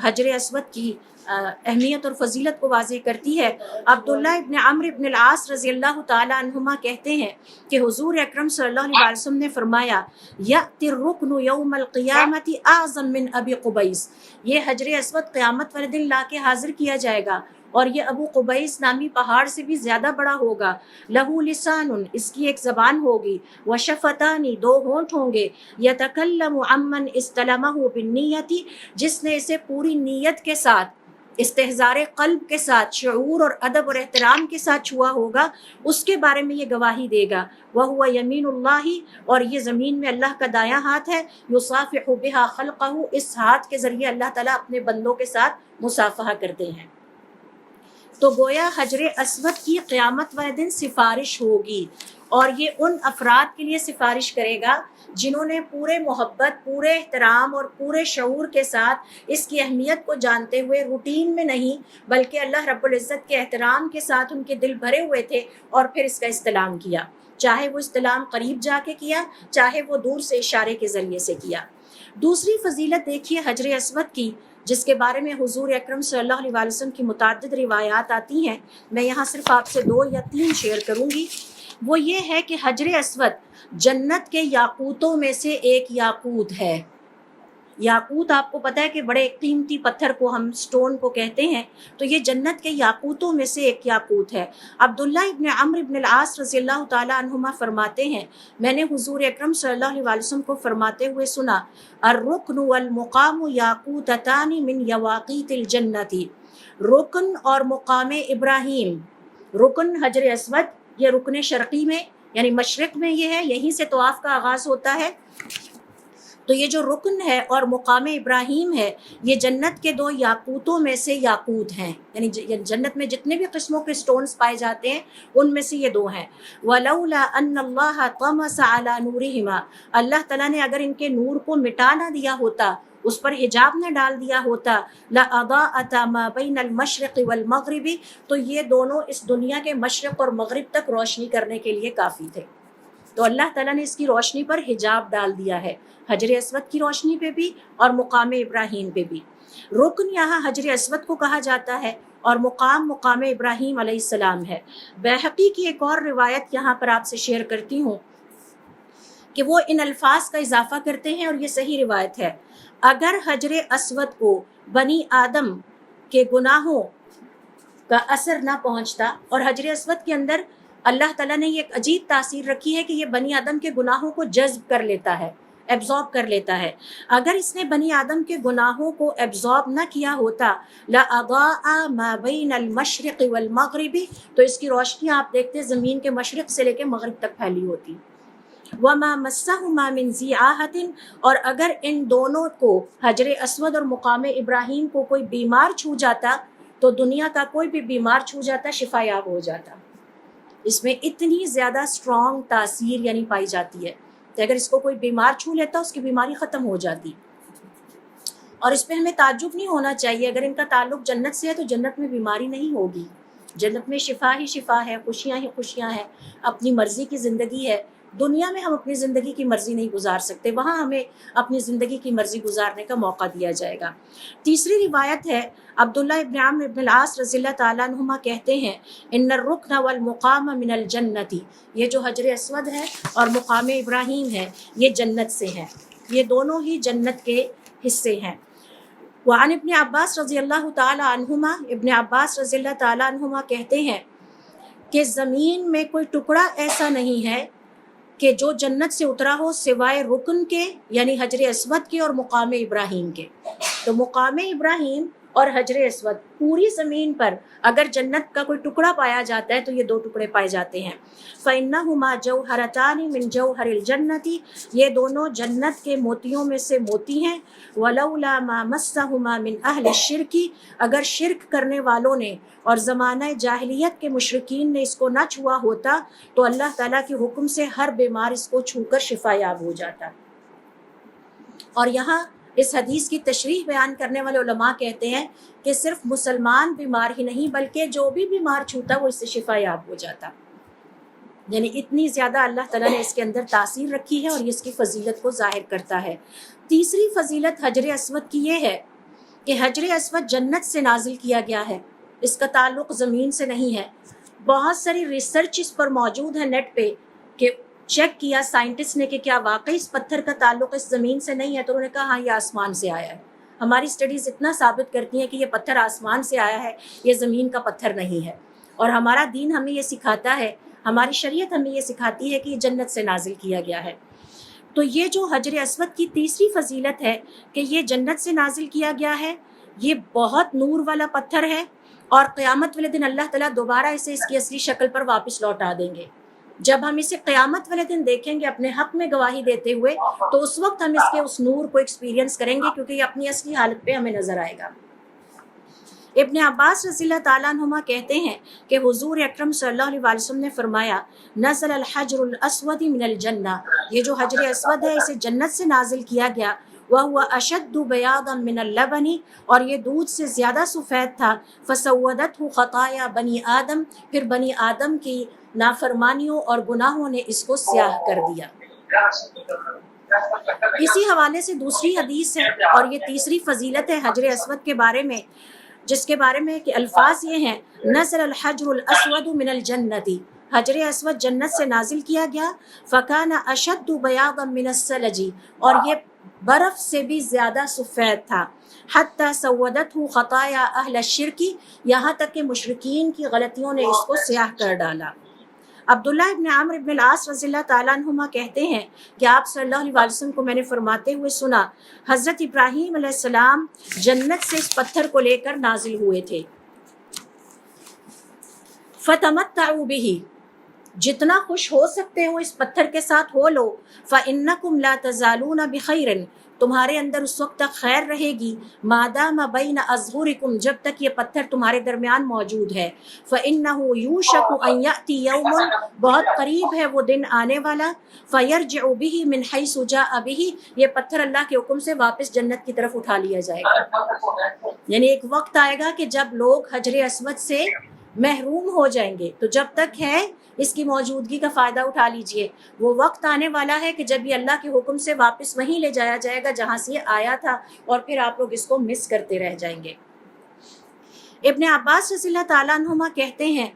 حجر اسود کی اہمیت اور فضیلت کو واضح کرتی ہے۔ عبداللہ ابن عمرو ابن العاص رضی اللہ تعالیٰ عنہما کہتے ہیں کہ حضور اکرم صلی اللہ علیہ وسلم نے فرمایا یأتی الرکن یوم القیامت اعظم من ابی قبیس، یہ حجر اسود قیامت والے دن لا کے حاضر کیا جائے گا، اور یہ ابو قبیس نامی پہاڑ سے بھی زیادہ بڑا ہوگا۔ لہو لسان، اس کی ایک زبان ہوگی، وشفتان، 2 ہونٹ ہوں گے، یتکلم عمن استلمہ بالنیت، جس نے اسے پوری نیت کے ساتھ، استحضار قلب کے ساتھ، شعور اور ادب اور احترام کے ساتھ چھوا ہوگا، اس کے بارے میں یہ گواہی دے گا۔ وَهُوَ يَمِينُ اللَّهِ، اور یہ زمین میں اللہ کا دایاں ہاتھ ہے، يُصَافِحُ بِهَا خَلْقَهُ، اس ہاتھ کے ذریعے اللہ تعالیٰ اپنے بندوں کے ساتھ مصافحہ کرتے ہیں۔ تو گویا حجر اسود کی قیامت والے دن سفارش ہوگی، اور یہ ان افراد کے لیے سفارش کرے گا جنہوں نے پورے محبت، پورے احترام اور پورے شعور کے ساتھ اس کی اہمیت کو جانتے ہوئے، روٹین میں نہیں بلکہ اللہ رب العزت کے احترام کے ساتھ ان کے دل بھرے ہوئے تھے، اور پھر اس کا استلام کیا، چاہے وہ استلام قریب جا کے کیا، چاہے وہ دور سے اشارے کے ذریعے سے کیا۔ دوسری فضیلت دیکھیے حجر اسود کی، جس کے بارے میں حضور اکرم صلی اللہ علیہ وسلم کی متعدد روایات آتی ہیں، میں یہاں صرف آپ سے 2 یا 3 شیئر کروں گی۔ وہ یہ ہے کہ حجر اسود جنت کے یاقوتوں میں سے ایک یاقوت ہے۔ یاقوت آپ کو پتہ ہے کہ بڑے قیمتی پتھر کو ہم سٹون کو کہتے ہیں، تو یہ جنت کے یاقوتوں میں سے ایک یاقوت ہے۔ عبداللہ ابن عمرو ابن العاص رضی اللہ تعالیٰ عنہما فرماتے ہیں میں نے حضور اکرم صلی اللہ علیہ وسلم کو فرماتے ہوئے سنا الرکن والمقام یاقوتتان من یواقیت الجنت، رکن اور مقام ابراہیم، رکن حجر اسود یہ رکن شرقی میں یعنی مشرق میں یہ ہے، یہیں سے طواف کا آغاز ہوتا ہے، تو یہ جو رکن ہے اور مقام ابراہیم ہے یہ جنت کے 2 یاقوتوں میں سے یاقوت ہیں، یعنی جنت میں جتنے بھی قسموں کے سٹونز پائے جاتے ہیں ان میں سے یہ 2 ہیں۔ وَلَوْلَا أَنَّ اللَّهَ طَمَسَ عَلَى نُورِهِمَا، اللہ تعالیٰ نے اگر ان کے نور کو مٹا نہ دیا ہوتا، اس پر حجاب نہ ڈال دیا ہوتا، لَأَضَاءَتَا مَا بَيْنَ الْمَشْرِقِ وَالْمَغْرِبِ، تو یہ دونوں اس دنیا کے مشرق اور مغرب تک روشنی کرنے کے لیے کافی تھے۔ تو اللہ تعالیٰ نے اس کی روشنی پر حجاب ڈال دیا ہے، حجر اسود کی روشنی پہ بھی اور مقام ابراہیم پہ بھی۔ رکن یہاں حجر اسود کو کہا جاتا ہے اور مقام ابراہیم علیہ السلام ہے۔ بیہقی کی ایک اور روایت یہاں پر آپ سے شیئر کرتی ہوں کہ وہ ان الفاظ کا اضافہ کرتے ہیں اور یہ صحیح روایت ہے، اگر حجر اسود کو بنی آدم کے گناہوں کا اثر نہ پہنچتا، اور حجر اسود کے اندر اللہ تعالیٰ نے یہ ایک عجیب تاثیر رکھی ہے کہ یہ بنی آدم کے گناہوں کو جذب کر لیتا ہے، ایبزارب کر لیتا ہے، اگر اس نے بنی آدم کے گناہوں کو ایبزارب نہ کیا ہوتا، لَأَضَاءَ مَا بَيْنَ الْمَشْرِقِ وَالْمَغْرِبِ، تو اس کی روشنی آپ دیکھتے زمین کے مشرق سے لے کے مغرب تک پھیلی ہوتی۔ وَمَا مَسَّهُمَا مِنْ زِعَاهَةٍ، اور اگر ان دونوں کو حجر اسود اور مقام ابراہیم کو کوئی بیمار چھو جاتا تو دنیا کا کوئی بھی بیمار چھو جاتا شفا یاب ہو جاتا۔ اس میں اتنی زیادہ اسٹرانگ تاثیر یعنی پائی جاتی ہے کہ اگر اس کو کوئی بیمار چھو لیتا اس کی بیماری ختم ہو جاتی۔ اور اس پہ ہمیں تعجب نہیں ہونا چاہیے، اگر ان کا تعلق جنت سے ہے تو جنت میں بیماری نہیں ہوگی، جنت میں شفا ہی شفا ہے، خوشیاں ہی خوشیاں ہیں، اپنی مرضی کی زندگی ہے۔ دنیا میں ہم اپنی زندگی کی مرضی نہیں گزار سکتے، وہاں ہمیں اپنی زندگی کی مرضی گزارنے کا موقع دیا جائے گا۔ تیسری روایت ہے، عبداللہ ابن عمرو ابن العاص رضی اللہ تعالیٰ عنہما کہتے ہیں، ان الرکن والمقام من الجنتی، یہ جو حجر اسود ہے اور مقام ابراہیم ہے یہ جنت سے ہیں، یہ دونوں ہی جنت کے حصے ہیں۔ وعن ابن عباس رضی اللہ تعالیٰ عنہما، ابن عباس رضی اللہ تعالیٰ عنہما کہتے ہیں کہ زمین میں کوئی ٹکڑا ایسا نہیں ہے کہ جو جنت سے اترا ہو سوائے رکن کے یعنی حجر اسود کے اور مقام ابراہیم کے۔ تو مقام ابراہیم اور حجر اسود، پوری زمین پر اگر جنت کا کوئی ٹکڑا پایا جاتا ہے تو یہ 2 ٹکڑے پائے جاتے ہیں۔ فَإِنَّهُمَا جَوْهَرَتَانِ مِنْ جَوْهَرِ الْجَنَّةِ، یہ دونوں جنت کے موتیوں میں سے موتی ہیں۔ وَلَوْلَا مَا مَسَّهُمَا مِنْ أَهْلِ الشِّرْكِ، اگر شرک کرنے والوں نے اور زمانہ جاہلیت کے مشرکین نے اس کو نہ چھوا ہوتا تو اللہ تعالیٰ کے حکم سے ہر بیمار اس کو چھو کر شفا یاب ہو جاتا۔ اور یہاں اس حدیث کی تشریح بیان کرنے والے علماء کہتے ہیں کہ صرف مسلمان بیمار ہی نہیں بلکہ جو بھی بیمار چھوتا وہ اس سے شفا یاب ہو جاتا، یعنی اتنی زیادہ اللہ تعالیٰ نے اس کے اندر تاثیر رکھی ہے اور یہ اس کی فضیلت کو ظاہر کرتا ہے۔ تیسری فضیلت حجر اسود کی یہ ہے کہ حجر اسود جنت سے نازل کیا گیا ہے، اس کا تعلق زمین سے نہیں ہے۔ بہت ساری ریسرچ اس پر موجود ہے نیٹ پہ کہ چیک کیا سائنٹسٹ نے کہ کیا واقعی اس پتھر کا تعلق اس زمین سے نہیں ہے، تو انہوں نے کہا ہاں یہ آسمان سے آیا ہے۔ ہماری اسٹڈیز اتنا ثابت کرتی ہیں کہ یہ پتھر آسمان سے آیا ہے، یہ زمین کا پتھر نہیں ہے، اور ہمارا دین ہمیں یہ سکھاتا ہے، ہماری شریعت ہمیں یہ سکھاتی ہے کہ یہ جنت سے نازل کیا گیا ہے۔ تو یہ جو حجر اسود کی تیسری فضیلت ہے کہ یہ جنت سے نازل کیا گیا ہے، یہ بہت نور والا پتھر ہے، اور قیامت والے دن اللہ تعالیٰ دوبارہ اسے اس کی اصلی شکل پر واپس لوٹا دیں گے۔ جب ہم اسے قیامت والے دن دیکھیں گے اپنے حق میں گواہی دیتے ہوئے تو اس وقت ہم اس کے اس نور کو ایکسپیرینس کریں گے، کیونکہ یہ اپنی اصلی حالت پہ ہمیں نظر آئے گا۔ ابن عباس رضی اللہ تعالیٰ عنہما کہتے ہیں کہ حضور اکرم صلی اللہ علیہ وسلم نے فرمایا، نزل الحجر الاسود من الجنہ، یہ جو حجر اسود ہے اسے جنت سے نازل کیا گیا، وَهُوَ أَشَدُّ بَيَاضًا مِنَ اللَّبَنِ، اور یہ دودھ سے زیادہ سفید تھا، فَسَوَّدَتْهُ خَطَايَا بنی آدم، پھر بنی آدم کی نافرمانیوں اور گناہوں نے اس کو سیاہ کر دیا۔ اسی حوالے سے دوسری حدیث ہے اور یہ تیسری فضیلت ہے حجر اسود کے بارے میں، جس کے بارے میں کہ الفاظ یہ ہیں، نزل الحجر الاسود من الجنۃ، حجر اسود جنت سے نازل کیا گیا، فکان اشد بیاضا من الثلج، اور یہ برف سے بھی زیادہ سفید تھا، حتی سودته خطایا اہل الشرک، یہاں تک کہ مشرکین کی غلطیوں نے اس کو سیاہ کر ڈالا۔ عبداللہ ابن عمرو ابن العاص رضی اللہ تعالیٰ عنہما کہتے ہیں کہ آپ صلی اللہ علیہ وسلم کو میں نے فرماتے ہوئے سنا، حضرت ابراہیم علیہ السلام جنت سے اس پتھر کو لے کر نازل ہوئے تھے، فتمتعوا به، جتنا خوش ہو سکتے ہو اس پتھر کے ساتھ ہو لو. فَإِنَّكُمْ لَا تَزَالُونَ بِخَيْرٍ، تمہارے اندر اس وقت تک خیر رہے گی، مادام بین اظہرکم، جب تک یہ پتھر تمہارے درمیان موجود ہے. فإنه یوشک ان یأتی یوم، بہت قریب ہے وہ دن آنے والا، فیرجع به من حیث جاء به، یہ پتھر اللہ کے حکم سے واپس جنت کی طرف اٹھا لیا جائے گا. یعنی ایک وقت آئے گا کہ جب لوگ حجر اسود سے محروم ہو جائیں گے، تو جب تک ہے اس کی موجودگی کا فائدہ اٹھا لیجئے. وہ وقت آنے والا ہے کہ جب یہ اللہ کے حکم سے واپس وہیں لے جایا جائے گا جہاں سے یہ آیا تھا، اور پھر آپ لوگ اس کو مس کرتے رہ جائیں گے. ابن عباس رضی اللہ تعالیٰ عنہما کہتے ہیں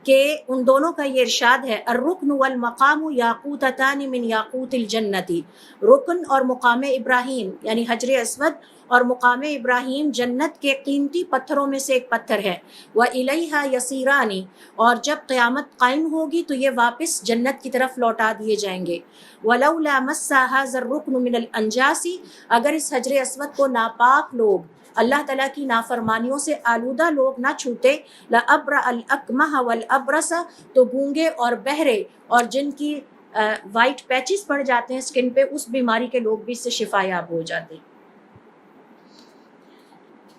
کہ ان دونوں کا یہ ارشاد ہے، الرکن والمقام یاقوتتان من یاقوت الجنتی، رکن اور مقام ابراہیم یعنی حجر اسود اور مقام ابراہیم جنت کے قیمتی پتھروں میں سے ایک پتھر ہے. وَإِلَيْهَا يَسِيرَانِ، اور جب قیامت قائم ہوگی تو یہ واپس جنت کی طرف لوٹا دیے جائیں گے. وَلَوْلَا مَسَّ هَذَا الرُّكْنُ مِنَ الْأَنْجَاسِ، اگر اس حجر اسود کو ناپاک لوگ، اللہ تعالیٰ کی نافرمانیوں سے آلودہ لوگ نہ چھوتے، لَأَبْرَأَ الْأَكْمَحَ وَالْأَبْرَصَ، تو گونگے اور بہرے اور جن کی وائٹ پیچز پڑ جاتے ہیں سکن پہ، اس بیماری کے لوگ بھی اس سے شفا یاب ہو جاتے.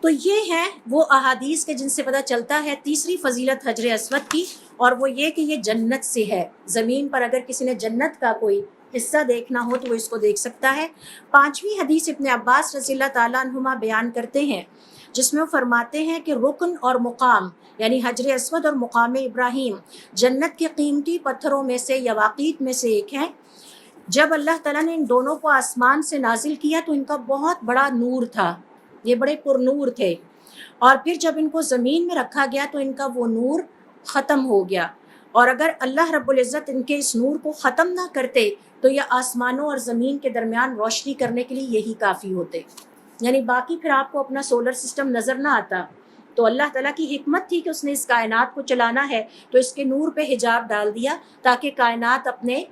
تو یہ ہیں وہ احادیث کے جن سے پتہ چلتا ہے تیسری فضیلت حجر اسود کی، اور وہ یہ کہ یہ جنت سے ہے. زمین پر اگر کسی نے جنت کا کوئی حصہ دیکھنا ہو تو وہ اس کو دیکھ سکتا ہے. پانچویں حدیث ابن عباس رضی اللہ تعالیٰ عنہما بیان کرتے ہیں، جس میں وہ فرماتے ہیں کہ رکن اور مقام یعنی حجر اسود اور مقام ابراہیم جنت کے قیمتی پتھروں میں سے، یواقیت میں سے ایک ہیں. جب اللہ تعالیٰ نے ان دونوں کو آسمان سے نازل کیا تو ان کا بہت بڑا نور تھا، یہ بڑے پر نور تھے، اور پھر جب ان کو زمین میں رکھا گیا تو ان کا وہ نور ختم ہو گیا. اور اگر اللہ رب العزت ان کے اس نور کو ختم نہ کرتے تو یہ آسمانوں اور زمین کے درمیان روشنی کرنے کے لیے یہی کافی ہوتے. یعنی باقی پھر آپ کو اپنا سولر سسٹم نظر نہ آتا. تو اللہ تعالیٰ کی حکمت تھی کہ اس نے اس کائنات کو چلانا ہے تو اس کے نور پہ حجاب ڈال دیا تاکہ کائنات اپنے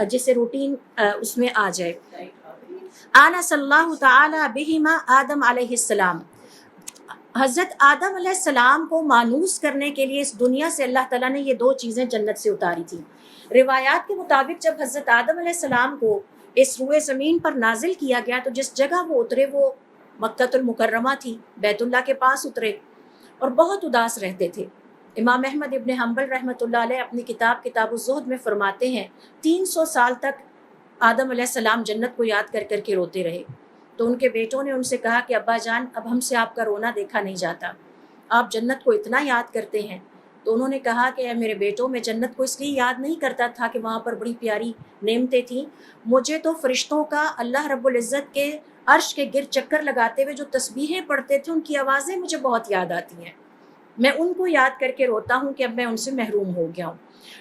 جسے روٹین اس میں آ جائے. آنس اللہ تعالیٰ بہما آدم علیہ السلام، حضرت آدم علیہ السلام کو مانوس کرنے کے لیے اس دنیا سے اللہ تعالیٰ نے یہ دو چیزیں جنت سے اتاری تھی. روایات کے مطابق جب حضرت آدم علیہ السلام کو اس روئے زمین پر نازل کیا گیا تو جس جگہ وہ اترے وہ مکہ المکرمہ تھی، بیت اللہ کے پاس اترے اور بہت اداس رہتے تھے. امام احمد ابن حنبل رحمۃ اللہ علیہ اپنی کتاب الزہد میں فرماتے ہیں 300 سال تک آدم علیہ السلام جنت کو یاد کر کر کے روتے رہے. تو ان کے بیٹوں نے ان سے کہا کہ ابا جان اب ہم سے آپ کا رونا دیکھا نہیں جاتا، آپ جنت کو اتنا یاد کرتے ہیں. تو انہوں نے کہا کہ اے میرے بیٹوں، میں جنت کو اس لیے یاد نہیں کرتا تھا کہ وہاں پر بڑی پیاری نعمتیں تھیں، مجھے تو فرشتوں کا اللہ رب العزت کے عرش کے گرد چکر لگاتے ہوئے جو تسبیحیں پڑھتے تھے ان کی آوازیں مجھے بہت یاد آتی ہیں، میں ان کو یاد کر کے روتا ہوں کہ اب میں ان سے محروم ہو گیا ہوں.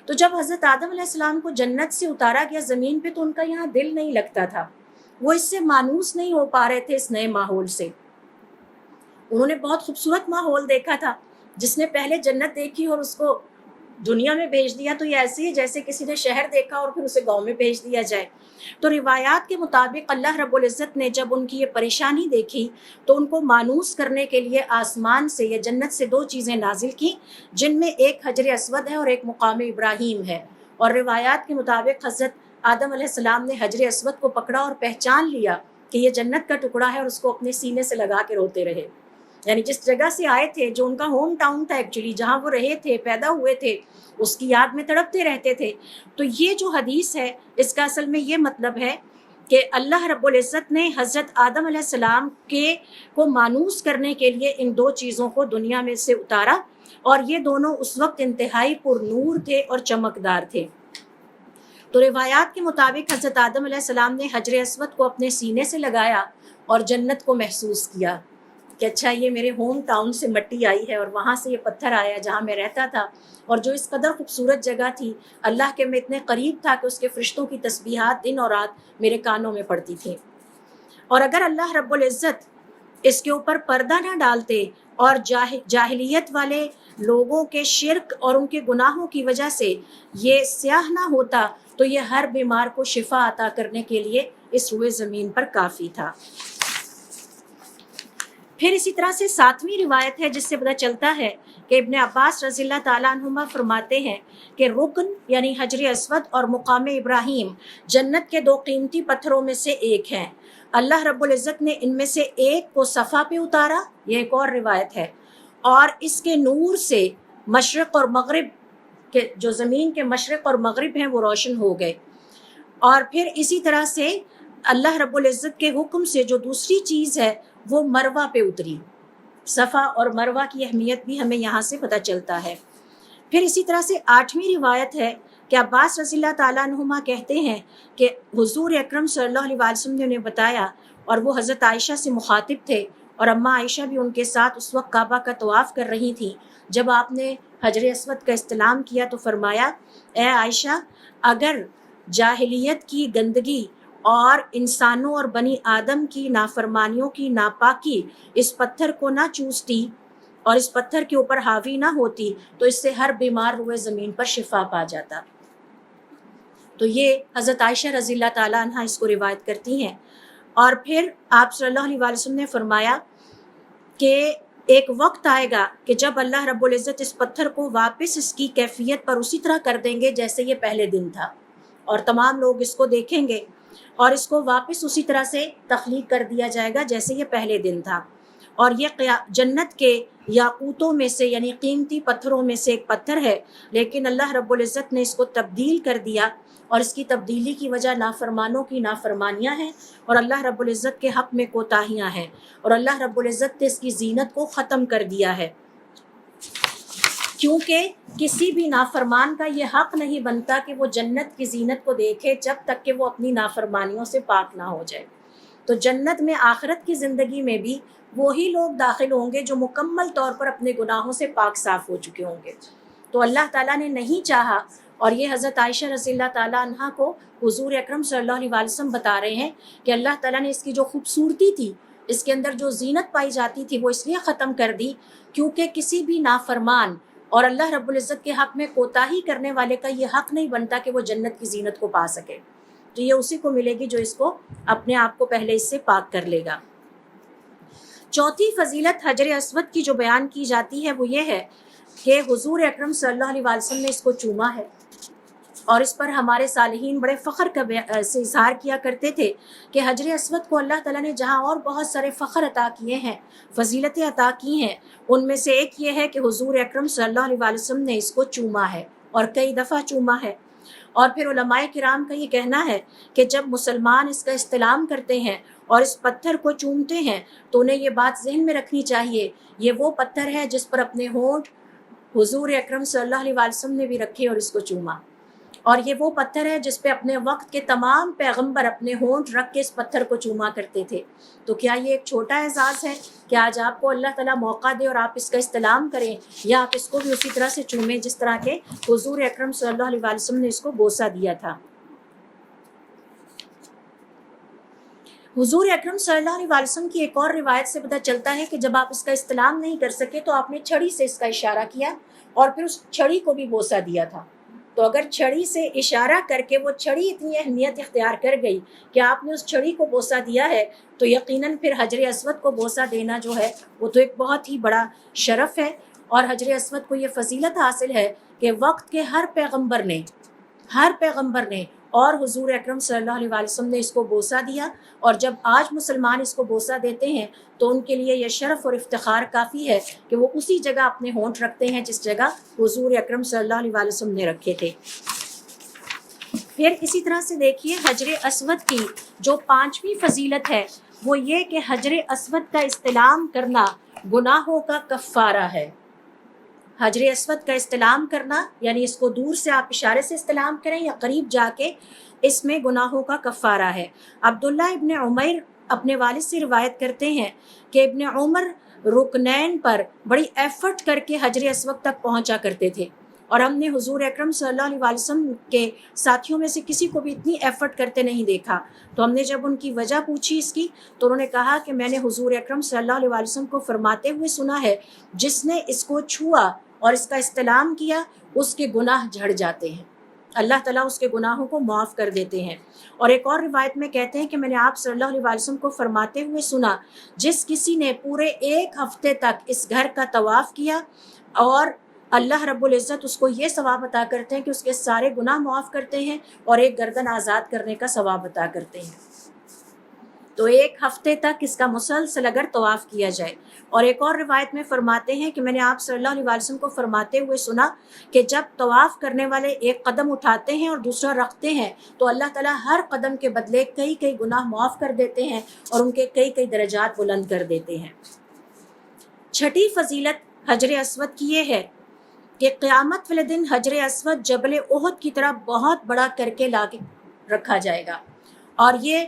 تو جب حضرت آدم علیہ السلام کو جنت سے اتارا گیا زمین پہ تو ان کا یہاں دل نہیں لگتا تھا، وہ اس سے مانوس نہیں ہو پا رہے تھے اس نئے ماحول سے. انہوں نے بہت خوبصورت ماحول دیکھا تھا، جس نے پہلے جنت دیکھی اور اس کو دنیا میں بھیج دیا تو یہ ایسے ہی جیسے کسی نے شہر دیکھا اور پھر اسے گاؤں میں بھیج دیا جائے. تو روایات کے مطابق اللہ رب العزت نے جب ان کی یہ پریشانی دیکھی تو ان کو مانوس کرنے کے لیے آسمان سے یا جنت سے دو چیزیں نازل کی، جن میں ایک حجر اسود ہے اور ایک مقام ابراہیم ہے. اور روایات کے مطابق حضرت آدم علیہ السلام نے حجر اسود کو پکڑا اور پہچان لیا کہ یہ جنت کا ٹکڑا ہے اور اس کو اپنے سینے سے لگا کے روتے رہے. یعنی جس جگہ سے آئے تھے، جو ان کا ہوم ٹاؤن تھا ایکچولی، جہاں وہ رہے تھے، پیدا ہوئے تھے، اس کی یاد میں تڑپتے رہتے تھے. تو یہ جو حدیث ہے اس کا اصل میں یہ مطلب ہے کہ اللہ رب العزت نے حضرت آدم علیہ السلام کو مانوس کرنے کے لیے ان دو چیزوں کو دنیا میں سے اتارا، اور یہ دونوں اس وقت انتہائی پر نور تھے اور چمکدار تھے. تو روایات کے مطابق حضرت آدم علیہ السلام نے حجر اسود کو اپنے سینے سے لگایا اور جنت کو محسوس کیا کہ اچھا یہ میرے ہوم ٹاؤن سے مٹی آئی ہے اور وہاں سے یہ پتھر آیا جہاں میں رہتا تھا، اور جو اس قدر خوبصورت جگہ تھی، اللہ کے میں اتنے قریب تھا کہ اس کے فرشتوں کی تسبیحات دن اور رات میرے کانوں میں پڑتی تھیں. اور اگر اللہ رب العزت اس کے اوپر پردہ نہ ڈالتے اور جاہلیت والے لوگوں کے شرک اور ان کے گناہوں کی وجہ سے یہ سیاہ نہ ہوتا تو یہ ہر بیمار کو شفا عطا کرنے کے لیے اس روئے زمین پر کافی تھا. پھر اسی طرح سے 7ویں روایت ہے جس سے پتہ چلتا ہے کہ ابن عباس رضی اللہ تعالیٰ عنہما فرماتے ہیں کہ رکن یعنی حجر اسود اور مقام ابراہیم جنت کے دو قیمتی پتھروں میں سے ایک ہیں۔ اللہ رب العزت نے ان میں سے ایک کو صفا پہ اتارا، یہ ایک اور روایت ہے، اور اس کے نور سے مشرق اور مغرب کے جو زمین کے مشرق اور مغرب ہیں وہ روشن ہو گئے۔ اور پھر اسی طرح سے اللہ رب العزت کے حکم سے جو دوسری چیز ہے وہ مروہ پہ اتری۔ صفا اور مروہ کی اہمیت بھی ہمیں یہاں سے پتہ چلتا ہے۔ پھر اسی طرح سے 8ویں روایت ہے کہ عباس رضی اللہ تعالیٰ عنہما کہتے ہیں کہ حضور اکرم صلی اللہ علیہ وسلم نے انہیں بتایا، اور وہ حضرت عائشہ سے مخاطب تھے، اور اماں عائشہ بھی ان کے ساتھ اس وقت کعبہ کا طواف کر رہی تھیں۔ جب آپ نے حجر اسود کا استلام کیا تو فرمایا، اے عائشہ، اگر جاہلیت کی گندگی اور انسانوں اور بنی آدم کی نافرمانیوں کی ناپاکی اس پتھر کو نہ چوستی اور اس پتھر کے اوپر حاوی نہ ہوتی تو اس سے ہر بیمار روئے زمین پر شفا پا جاتا۔ تو یہ حضرت عائشہ رضی اللہ تعالیٰ عنہ اس کو روایت کرتی ہیں۔ اور پھر آپ صلی اللہ علیہ وسلم نے فرمایا کہ ایک وقت آئے گا کہ جب اللہ رب العزت اس پتھر کو واپس اس کی کیفیت پر اسی طرح کر دیں گے جیسے یہ پہلے دن تھا، اور تمام لوگ اس کو دیکھیں گے اور اس کو واپس اسی طرح سے تخلیق کر دیا جائے گا جیسے یہ پہلے دن تھا۔ اور یہ جنت کے یاقوتوں میں سے یعنی قیمتی پتھروں میں سے ایک پتھر ہے، لیکن اللہ رب العزت نے اس کو تبدیل کر دیا، اور اس کی تبدیلی کی وجہ نافرمانوں کی نافرمانیاں ہیں، اور اللہ رب العزت کے حق میں کوتاہیاں ہیں، اور اللہ رب العزت نے اس کی زینت کو ختم کر دیا ہے، کیونکہ کسی بھی نافرمان کا یہ حق نہیں بنتا کہ وہ جنت کی زینت کو دیکھے جب تک کہ وہ اپنی نافرمانیوں سے پاک نہ ہو جائے۔ تو جنت میں آخرت کی زندگی میں بھی وہی لوگ داخل ہوں گے جو مکمل طور پر اپنے گناہوں سے پاک صاف ہو چکے ہوں گے۔ تو اللہ تعالیٰ نے نہیں چاہا، اور یہ حضرت عائشہ رضی اللہ تعالیٰ عنہ کو حضور اکرم صلی اللہ علیہ وسلم بتا رہے ہیں کہ اللہ تعالیٰ نے اس کی جو خوبصورتی تھی، اس کے اندر جو زینت پائی جاتی تھی، وہ اس لیے ختم کر دی کیونکہ کسی بھی نافرمان اور اللہ رب العزت کے حق میں کوتاہی کرنے والے کا یہ حق نہیں بنتا کہ وہ جنت کی زینت کو پا سکے۔ تو یہ اسی کو ملے گی جو اس کو اپنے آپ کو پہلے اس سے پاک کر لے گا۔ چوتھی فضیلت حجر اسود کی جو بیان کی جاتی ہے وہ یہ ہے کہ حضور اکرم صلی اللہ علیہ وسلم نے اس کو چوما ہے، اور اس پر ہمارے صالحین بڑے فخر سے اظہار کیا کرتے تھے کہ حجر اسود کو اللہ تعالیٰ نے جہاں اور بہت سارے فخر عطا کیے ہیں، فضیلتیں عطا کی ہیں، ان میں سے ایک یہ ہے کہ حضور اکرم صلی اللہ علیہ وسلم نے اس کو چوما ہے، اور کئی دفعہ چوما ہے۔ اور پھر علماء کرام کا یہ کہنا ہے کہ جب مسلمان اس کا استلام کرتے ہیں اور اس پتھر کو چومتے ہیں تو انہیں یہ بات ذہن میں رکھنی چاہیے، یہ وہ پتھر ہے جس پر اپنے ہونٹ حضور اکرم صلی اللہ علیہ وسلم نے بھی رکھے اور اس کو چوما، اور یہ وہ پتھر ہے جس پہ اپنے وقت کے تمام پیغمبر اپنے ہونٹ رکھ کے اس پتھر کو چوما کرتے تھے۔ تو کیا یہ ایک چھوٹا اعزاز ہے کہ آج آپ کو اللہ تعالیٰ موقع دے اور آپ اس کا استلام کریں، یا آپ اس کو بھی اسی طرح سے چومیں جس طرح کے حضور اکرم صلی اللہ علیہ وسلم نے اس کو بوسہ دیا تھا۔ حضور اکرم صلی اللہ علیہ وسلم کی ایک اور روایت سے پتہ چلتا ہے کہ جب آپ اس کا استلام نہیں کر سکے تو آپ نے چھڑی سے اس کا اشارہ کیا اور پھر اس چھڑی کو بھی بوسہ دیا تھا۔ تو اگر چھڑی سے اشارہ کر کے وہ چھڑی اتنی اہمیت اختیار کر گئی کہ آپ نے اس چھڑی کو بوسہ دیا ہے، تو یقیناً پھر حجر اسود کو بوسہ دینا جو ہے وہ تو ایک بہت ہی بڑا شرف ہے، اور حجر اسود کو یہ فضیلت حاصل ہے کہ وقت کے ہر پیغمبر نے اور حضور اکرم صلی اللہ علیہ وسلم نے اس کو بوسہ دیا، اور جب آج مسلمان اس کو بوسہ دیتے ہیں تو ان کے لیے یہ شرف اور افتخار کافی ہے کہ وہ اسی جگہ اپنے ہونٹ رکھتے ہیں جس جگہ حضور اکرم صلی اللہ علیہ وسلم نے رکھے تھے۔ پھر اسی طرح سے دیکھیے حجر اسود کی جو 5ویں فضیلت ہے وہ یہ کہ حجر اسود کا استلام کرنا گناہوں کا کفارہ ہے۔ حجر اسود کا استلام کرنا یعنی اس کو دور سے آپ اشارے سے استلام کریں یا قریب جا کے، اس میں گناہوں کا کفارہ ہے۔ عبداللہ ابن عمر اپنے والد سے روایت کرتے ہیں کہ ابن عمر رکنین پر بڑی ایفرٹ کر کے حجر اسود تک پہنچا کرتے تھے، اور ہم نے حضور اکرم صلی اللہ علیہ وسلم کے ساتھیوں میں سے کسی کو بھی اتنی ایفرٹ کرتے نہیں دیکھا۔ تو ہم نے جب ان کی وجہ پوچھی اس کی تو انہوں نے کہا کہ میں نے حضور اکرم صلی اللہ علیہ وسلم کو فرماتے ہوئے سنا ہے، جس نے اس کو چھوا اور اس کا استلام کیا اس کے گناہ جھڑ جاتے ہیں، اللہ تعالیٰ اس کے گناہوں کو معاف کر دیتے ہیں۔ اور ایک اور روایت میں کہتے ہیں کہ میں نے آپ صلی اللہ علیہ وسلم کو فرماتے ہوئے سنا، جس کسی نے پورے 1 ہفتے تک اس گھر کا طواف کیا اور اللہ رب العزت اس کو یہ ثواب عطا کرتے ہیں کہ اس کے سارے گناہ معاف کرتے ہیں اور ایک گردن آزاد کرنے کا ثواب عطا کرتے ہیں۔ تو ایک ہفتے تک اس کا مسلسل اگر طواف کیا جائے۔ اور ایک اور روایت میں فرماتے ہیں کہ میں نے آپ صلی اللہ علیہ وسلم کو فرماتے ہوئے سنا کہ جب طواف کرنے والے ایک قدم اٹھاتے ہیں اور دوسرا رکھتے ہیں تو اللہ تعالیٰ ہر قدم کے بدلے کئی کئی گناہ معاف کر دیتے ہیں اور ان کے کئی کئی درجات بلند کر دیتے ہیں۔ چھٹی فضیلت حجر اسود کی یہ ہے کہ قیامت والے دن حجر اسود جبل احد کی طرح بہت بڑا کر کے لا کے رکھا جائے گا، اور یہ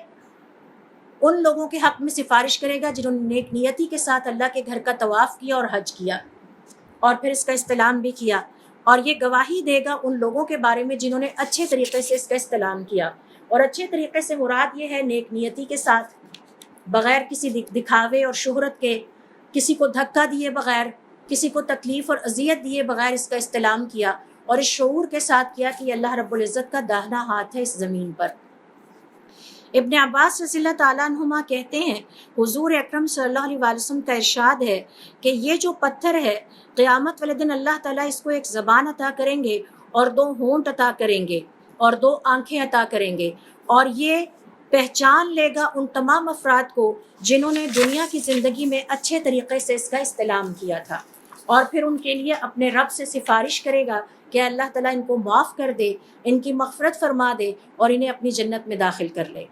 ان لوگوں کے حق میں سفارش کرے گا جنہوں نے نیک نیتی کے ساتھ اللہ کے گھر کا طواف کیا اور حج کیا اور پھر اس کا استلام بھی کیا، اور یہ گواہی دے گا ان لوگوں کے بارے میں جنہوں نے اچھے طریقے سے اس کا استلام کیا۔ اور اچھے طریقے سے مراد یہ ہے نیک نیتی کے ساتھ، بغیر کسی دکھاوے اور شہرت کے، کسی کو دھکا دیے بغیر، کسی کو تکلیف اور اذیت دیے بغیر اس کا استلام کیا، اور اس شعور کے ساتھ کیا کہ اللہ رب العزت کا داہنا ہاتھ ہے اس زمین پر۔ ابن عباس رضی اللہ تعالیٰ عنہما کہتے ہیں حضور اکرم صلی اللہ علیہ وسلم کا ارشاد ہے کہ یہ جو پتھر ہے قیامت والے دن اللہ تعالیٰ اس کو ایک زبان عطا کریں گے اور 2 ہونٹ عطا کریں گے اور 2 آنکھیں عطا کریں گے، اور یہ پہچان لے گا ان تمام افراد کو جنہوں نے دنیا کی زندگی میں اچھے طریقے سے اس کا استلام کیا تھا، اور پھر ان کے لیے اپنے رب سے سفارش کرے گا کہ اللہ تعالیٰ ان کو معاف کر دے، ان کی مغفرت فرما دے اور انہیں اپنی جنت میں داخل کر لے۔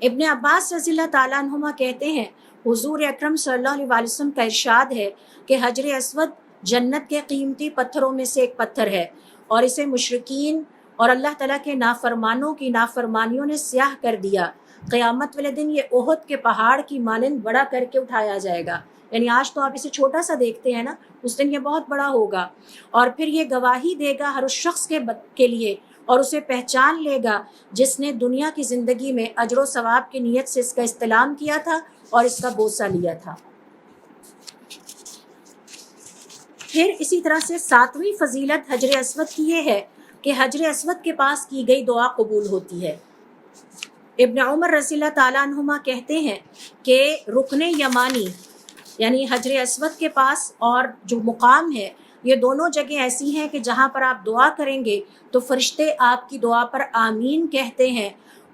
ابن عباس رضی اللہ تعالیٰ عنہما کہتے ہیں حضور اکرم صلی اللہ علیہ وسلم کا ارشاد ہے کہ حجر اسود جنت کے قیمتی پتھروں میں سے ایک پتھر ہے، اور اسے مشرکین اور اللہ تعالیٰ کے نافرمانوں کی نافرمانیوں نے سیاہ کر دیا۔ قیامت والے دن یہ احد کے پہاڑ کی مانند بڑا کر کے اٹھایا جائے گا، یعنی آج تو آپ اسے چھوٹا سا دیکھتے ہیں نا، اس دن یہ بہت بڑا ہوگا، اور پھر یہ گواہی دے گا ہر اس شخص کے لیے، اور اسے پہچان لے گا جس نے دنیا کی زندگی میں اجر و ثواب کی نیت سے اس کا استلام کیا تھا اور اس کا بوسہ لیا تھا۔ پھر اسی طرح سے 7ویں فضیلت حجر اسود کی یہ ہے کہ حجر اسود کے پاس کی گئی دعا قبول ہوتی ہے۔ ابن عمر رضی اللہ تعالیٰ عنہما کہتے ہیں کہ رکن یمانی یعنی حجر اسود کے پاس اور جو مقام ہے، یہ دونوں جگہ ایسی ہیں کہ جہاں پر آپ دعا کریں گے تو فرشتے آپ کی دعا پر آمین کہتے ہیں،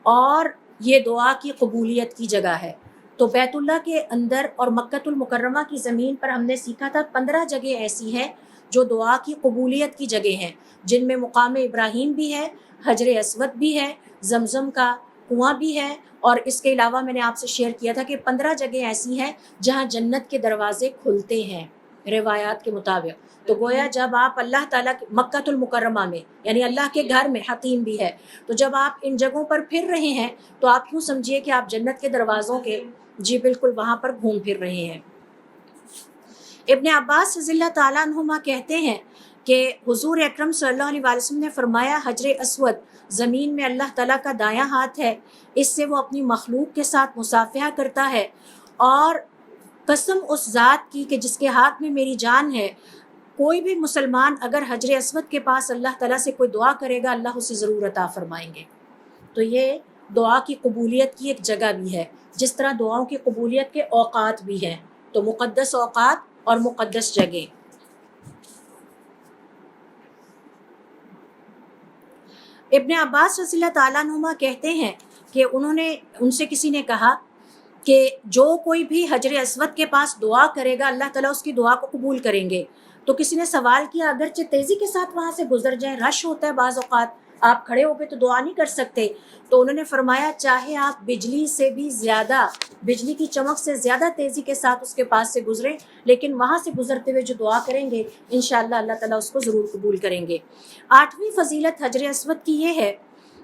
اور یہ دعا کی قبولیت کی جگہ ہے۔ تو بیت اللہ کے اندر اور مکۃ المکرمہ کی زمین پر ہم نے سیکھا تھا 15 جگہ ایسی ہیں جو دعا کی قبولیت کی جگہ ہیں، جن میں مقام ابراہیم بھی ہے، حجر اسود بھی ہے، زمزم کا کنواں بھی ہے، اور اس کے علاوہ میں نے آپ سے شیئر کیا تھا کہ 15 جگہ ایسی ہیں جہاں جنت کے دروازے کھلتے ہیں روایات کے مطابق۔ تو گویا جب آپ اللہ تعالیٰ مکۃ المکرمہ میں یعنی اللہ کے گھر میں، حتیم بھی ہے، تو جب آپ ان جگہوں پر پھر رہے ہیں تو آپ یوں سمجھیے کہ آپ جنت کے دروازوں کے بالکل وہاں پر گھوم پھر رہے ہیں۔ ابن عباس رضی اللہ تعالیٰ عنہما کہتے ہیں کہ حضور اکرم صلی اللہ علیہ وسلم نے فرمایا حجر اسود زمین میں اللہ تعالیٰ کا دایاں ہاتھ ہے، اس سے وہ اپنی مخلوق کے ساتھ مصافحہ کرتا ہے، اور قسم اس ذات کی کہ جس کے ہاتھ میں میری جان ہے، کوئی بھی مسلمان اگر حجر اسود کے پاس اللہ تعالیٰ سے کوئی دعا کرے گا اللہ اسے ضرور عطا فرمائیں گے۔ تو یہ دعا کی قبولیت کی ایک جگہ بھی ہے، جس طرح دعاؤں کی قبولیت کے اوقات بھی ہیں، تو مقدس اوقات اور مقدس جگہ۔ ابن عباس رضی اللہ تعالیٰ عنہما کہتے ہیں کہ ان سے کسی نے کہا کہ جو کوئی بھی حجر اسود کے پاس دعا کرے گا اللہ تعالیٰ اس کی دعا کو قبول کریں گے۔ تو کسی نے سوال کیا اگرچہ تیزی کے ساتھ وہاں سے گزر جائیں، رش ہوتا ہے بعض اوقات، آپ کھڑے ہو گئے تو دعا نہیں کر سکتے، تو انہوں نے فرمایا چاہے آپ بجلی سے بھی زیادہ، بجلی کی چمک سے زیادہ تیزی کے ساتھ اس کے پاس سے گزریں، لیکن وہاں سے گزرتے ہوئے جو دعا کریں گے انشاءاللہ اللہ تعالیٰ اس کو ضرور قبول کریں گے۔ 8ویں فضیلت حجر اسود کی یہ ہے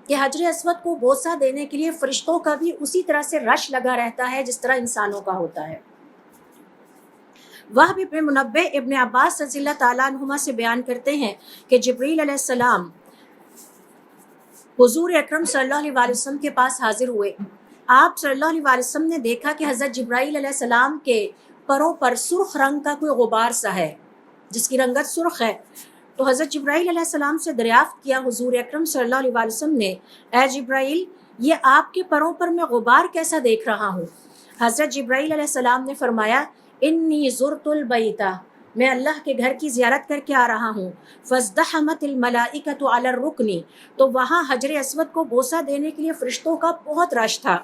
کہ حجر اسود کو بوسہ دینے کے لیے فرشتوں کا بھی اسی طرح سے رش لگا رہتا ہے جس طرح انسانوں کا ہوتا ہے۔ وہب ابن منبہ ابن عباس رضی اللہ تعالیٰ عنہما سے بیان کرتے ہیں کہ جبریل علیہ السلام حضور اکرم صلی اللہ علیہ وسلم کے پاس حاضر ہوئے۔ آپ صلی اللہ علیہ وسلم نے دیکھا کہ حضرت جبرائیل علیہ السلام کے پروں پر سرخ رنگ کا کوئی غبار سا ہے، جس کی رنگت سرخ ہے۔ تو حضرت جبرائیل علیہ السلام سے دریافت کیا حضور اکرم صلی اللہ علیہ وسلم نے، اے جبرائیل یہ آپ کے پروں پر میں غبار کیسا دیکھ رہا ہوں؟ حضرت جبرائیل علیہ السلام نے فرمایا انی زرت البیتہ میں اللہ کے گھر کی زیارت کر کے آ رہا ہوں. فازدحمت الملائکۃ علی الرکن، تو وہاں حجر اسود کو بوسہ دینے کے لیے فرشتوں کا بہت رش تھا.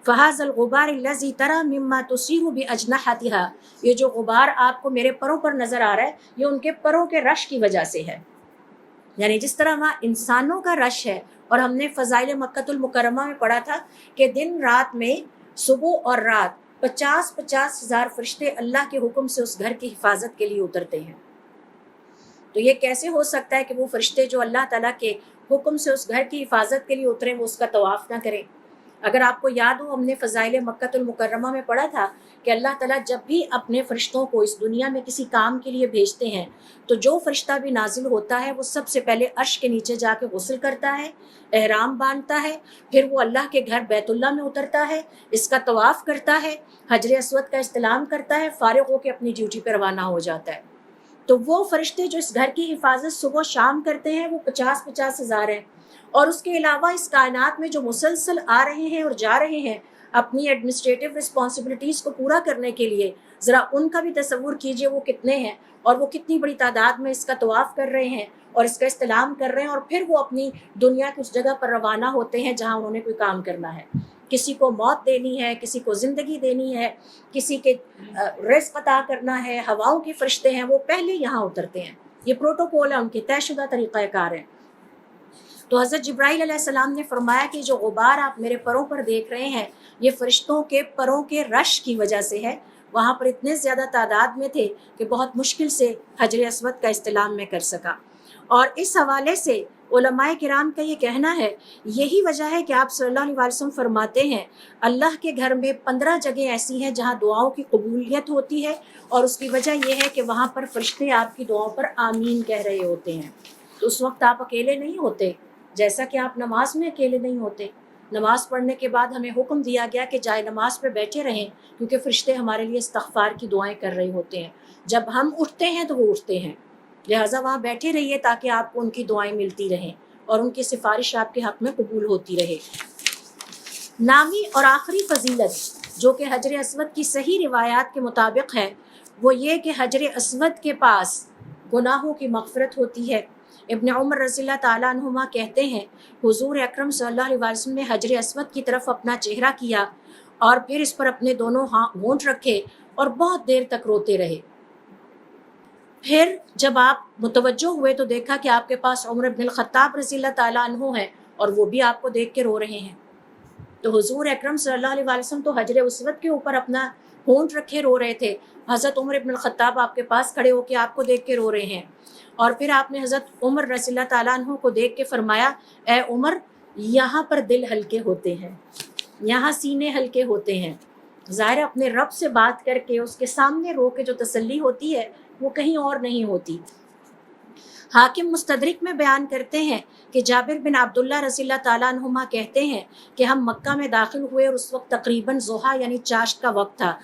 فہذا الغبار الذی تری مما تصیح باجنحتها، یہ جو غبار آپ کو میرے پروں پر نظر آ رہا ہے یہ ان کے پروں کے رش کی وجہ سے ہے. یعنی جس طرح وہاں انسانوں کا رش ہے، اور ہم نے فضائل مکۃ المکرمہ میں پڑھا تھا کہ دن رات میں صبح اور رات 50 ہزار فرشتے اللہ کے حکم سے اس گھر کی حفاظت کے لیے اترتے ہیں. تو یہ کیسے ہو سکتا ہے کہ وہ فرشتے جو اللہ تعالیٰ کے حکم سے اس گھر کی حفاظت کے لیے اتریں وہ اس کا طواف نہ کریں؟ اگر آپ کو یاد ہو، ہم نے فضائل مکۃ المکرمہ میں پڑھا تھا کہ اللہ تعالیٰ جب بھی اپنے فرشتوں کو اس دنیا میں کسی کام کے لیے بھیجتے ہیں تو جو فرشتہ بھی نازل ہوتا ہے وہ سب سے پہلے عرش کے نیچے جا کے غسل کرتا ہے، احرام باندھتا ہے، پھر وہ اللہ کے گھر بیت اللہ میں اترتا ہے، اس کا طواف کرتا ہے، حجر اسود کا استلام کرتا ہے، فارغ ہو کے اپنی ڈیوٹی پر روانہ ہو جاتا ہے. تو وہ فرشتے جو اس گھر کی حفاظت صبح و شام کرتے ہیں وہ 50 ہزار ہیں. اور اس کے علاوہ اس کائنات میں جو مسلسل آ رہے ہیں اور جا رہے ہیں اپنی ایڈمنسٹریٹو رسپانسبلٹیز کو پورا کرنے کے لیے، ذرا ان کا بھی تصور کیجئے وہ کتنے ہیں اور وہ کتنی بڑی تعداد میں اس کا طواف کر رہے ہیں اور اس کا استلام کر رہے ہیں، اور پھر وہ اپنی دنیا کی اس جگہ پر روانہ ہوتے ہیں جہاں انہوں نے کوئی کام کرنا ہے. کسی کو موت دینی ہے، کسی کو زندگی دینی ہے، کسی کے رزق عطا کرنا ہے. ہواؤں کے فرشتے ہیں وہ پہلے یہاں اترتے ہیں. یہ پروٹوکول ہے، ان کے طے شدہ طریقہ کار ہے. تو حضرت جبرائیل علیہ السلام نے فرمایا کہ جو غبار آپ میرے پروں پر دیکھ رہے ہیں یہ فرشتوں کے پروں کے رش کی وجہ سے ہے. وہاں پر اتنے زیادہ تعداد میں تھے کہ بہت مشکل سے حجر اسود کا استلام میں کر سکا. اور اس حوالے سے علماء کرام کا یہ کہنا ہے، یہی وجہ ہے کہ آپ صلی اللہ علیہ وسلم فرماتے ہیں اللہ کے گھر میں 15 جگہیں ایسی ہیں جہاں دعاؤں کی قبولیت ہوتی ہے، اور اس کی وجہ یہ ہے کہ وہاں پر فرشتے آپ کی دعاؤں پر آمین کہہ رہے ہوتے ہیں. تو اس وقت آپ اکیلے نہیں ہوتے، جیسا کہ آپ نماز میں اکیلے نہیں ہوتے. نماز پڑھنے کے بعد ہمیں حکم دیا گیا کہ جائے نماز پہ بیٹھے رہیں، کیونکہ فرشتے ہمارے لیے استغفار کی دعائیں کر رہے ہوتے ہیں. جب ہم اٹھتے ہیں تو وہ اٹھتے ہیں، لہٰذا وہاں بیٹھے رہیے تاکہ آپ کو ان کی دعائیں ملتی رہیں اور ان کی سفارش آپ کے حق میں قبول ہوتی رہے. نامی اور آخری فضیلت جو کہ حجر اسود کی صحیح روایات کے مطابق ہے وہ یہ کہ حجر اسود کے پاس گناہوں کی مغفرت ہوتی ہے. ابن عمر رضی اللہ تعالیٰ عنہما کہتے ہیں حضور اکرم صلی اللہ علیہ وسلم نے حجر اسود کی طرف اپنا چہرہ کیا اور پھر اس پر اپنے دونوں ہونٹ رکھے اور بہت دیر تک روتے رہے. پھر جب آپ متوجہ ہوئے تو دیکھا کہ آپ کے پاس عمر بن الخطاب رضی اللہ تعالیٰ عنہ ہیں اور وہ بھی آپ کو دیکھ کے رو رہے ہیں. تو حضور اکرم صلی اللہ علیہ وسلم تو حجر اسود کے اوپر اپنا ہونٹ رکھے رو رہے تھے، حضرت عمر بن الخطاب آپ کے پاس کھڑے ہو کے آپ کو دیکھ کے رو رہے ہیں. اور پھر آپ نے حضرت عمر رضی اللہ تعالیٰ عنہ کو دیکھ کے فرمایا اے عمر، یہاں پر دل ہلکے ہوتے ہیں، یہاں سینے ہلکے ہوتے ہیں. ظاہر اپنے رب سے بات کر کے اس کے سامنے رو کے جو تسلی ہوتی ہے وہ کہیں اور نہیں ہوتی. حاکم مستدرک میں بیان کرتے ہیں کہ جابر بن عبداللہ رضی اللہ تعالیٰ عنہما کہتے ہیں کہ ہم مکہ میں داخل ہوئے اور اس وقت تقریباً ضحیٰ یعنی چاشت کا وقت تھا.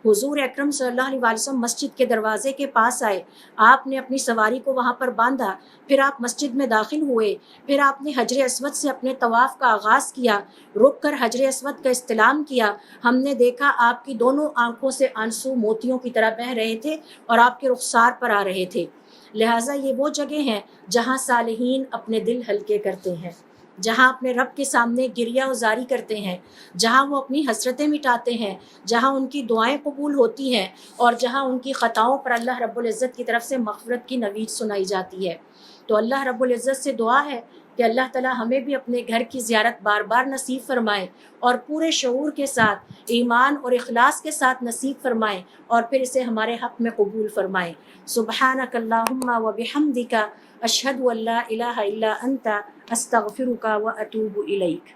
حضور اکرم صلی اللہ علیہ وسلم مسجد کے دروازے کے پاس آئے، آپ نے اپنی سواری کو وہاں پر باندھا، پھر آپ مسجد میں داخل ہوئے، پھر آپ نے حجر اسود سے اپنے طواف کا آغاز کیا، رک کر حجر اسود کا استلام کیا. ہم نے دیکھا آپ کی دونوں آنکھوں سے آنسو موتیوں کی طرح بہہ رہے تھے اور آپ کے رخسار پر آ رہے تھے. لہٰذا یہ وہ جگہ ہیں جہاں صالحین اپنے دل ہلکے کرتے ہیں، جہاں اپنے رب کے سامنے گریہ وزاری کرتے ہیں، جہاں وہ اپنی حسرتیں مٹاتے ہیں، جہاں ان کی دعائیں قبول ہوتی ہیں اور جہاں ان کی خطاؤں پر اللہ رب العزت کی طرف سے مغفرت کی نوید سنائی جاتی ہے. تو اللہ رب العزت سے دعا ہے کہ اللہ تعالیٰ ہمیں بھی اپنے گھر کی زیارت بار بار نصیب فرمائے اور پورے شعور کے ساتھ ایمان اور اخلاص کے ساتھ نصیب فرمائے اور پھر اسے ہمارے حق میں قبول فرمائے. سبحانک اللہم و بحمدک اشہد ان لا الہ الا انت استغفرک و اتوب الیک.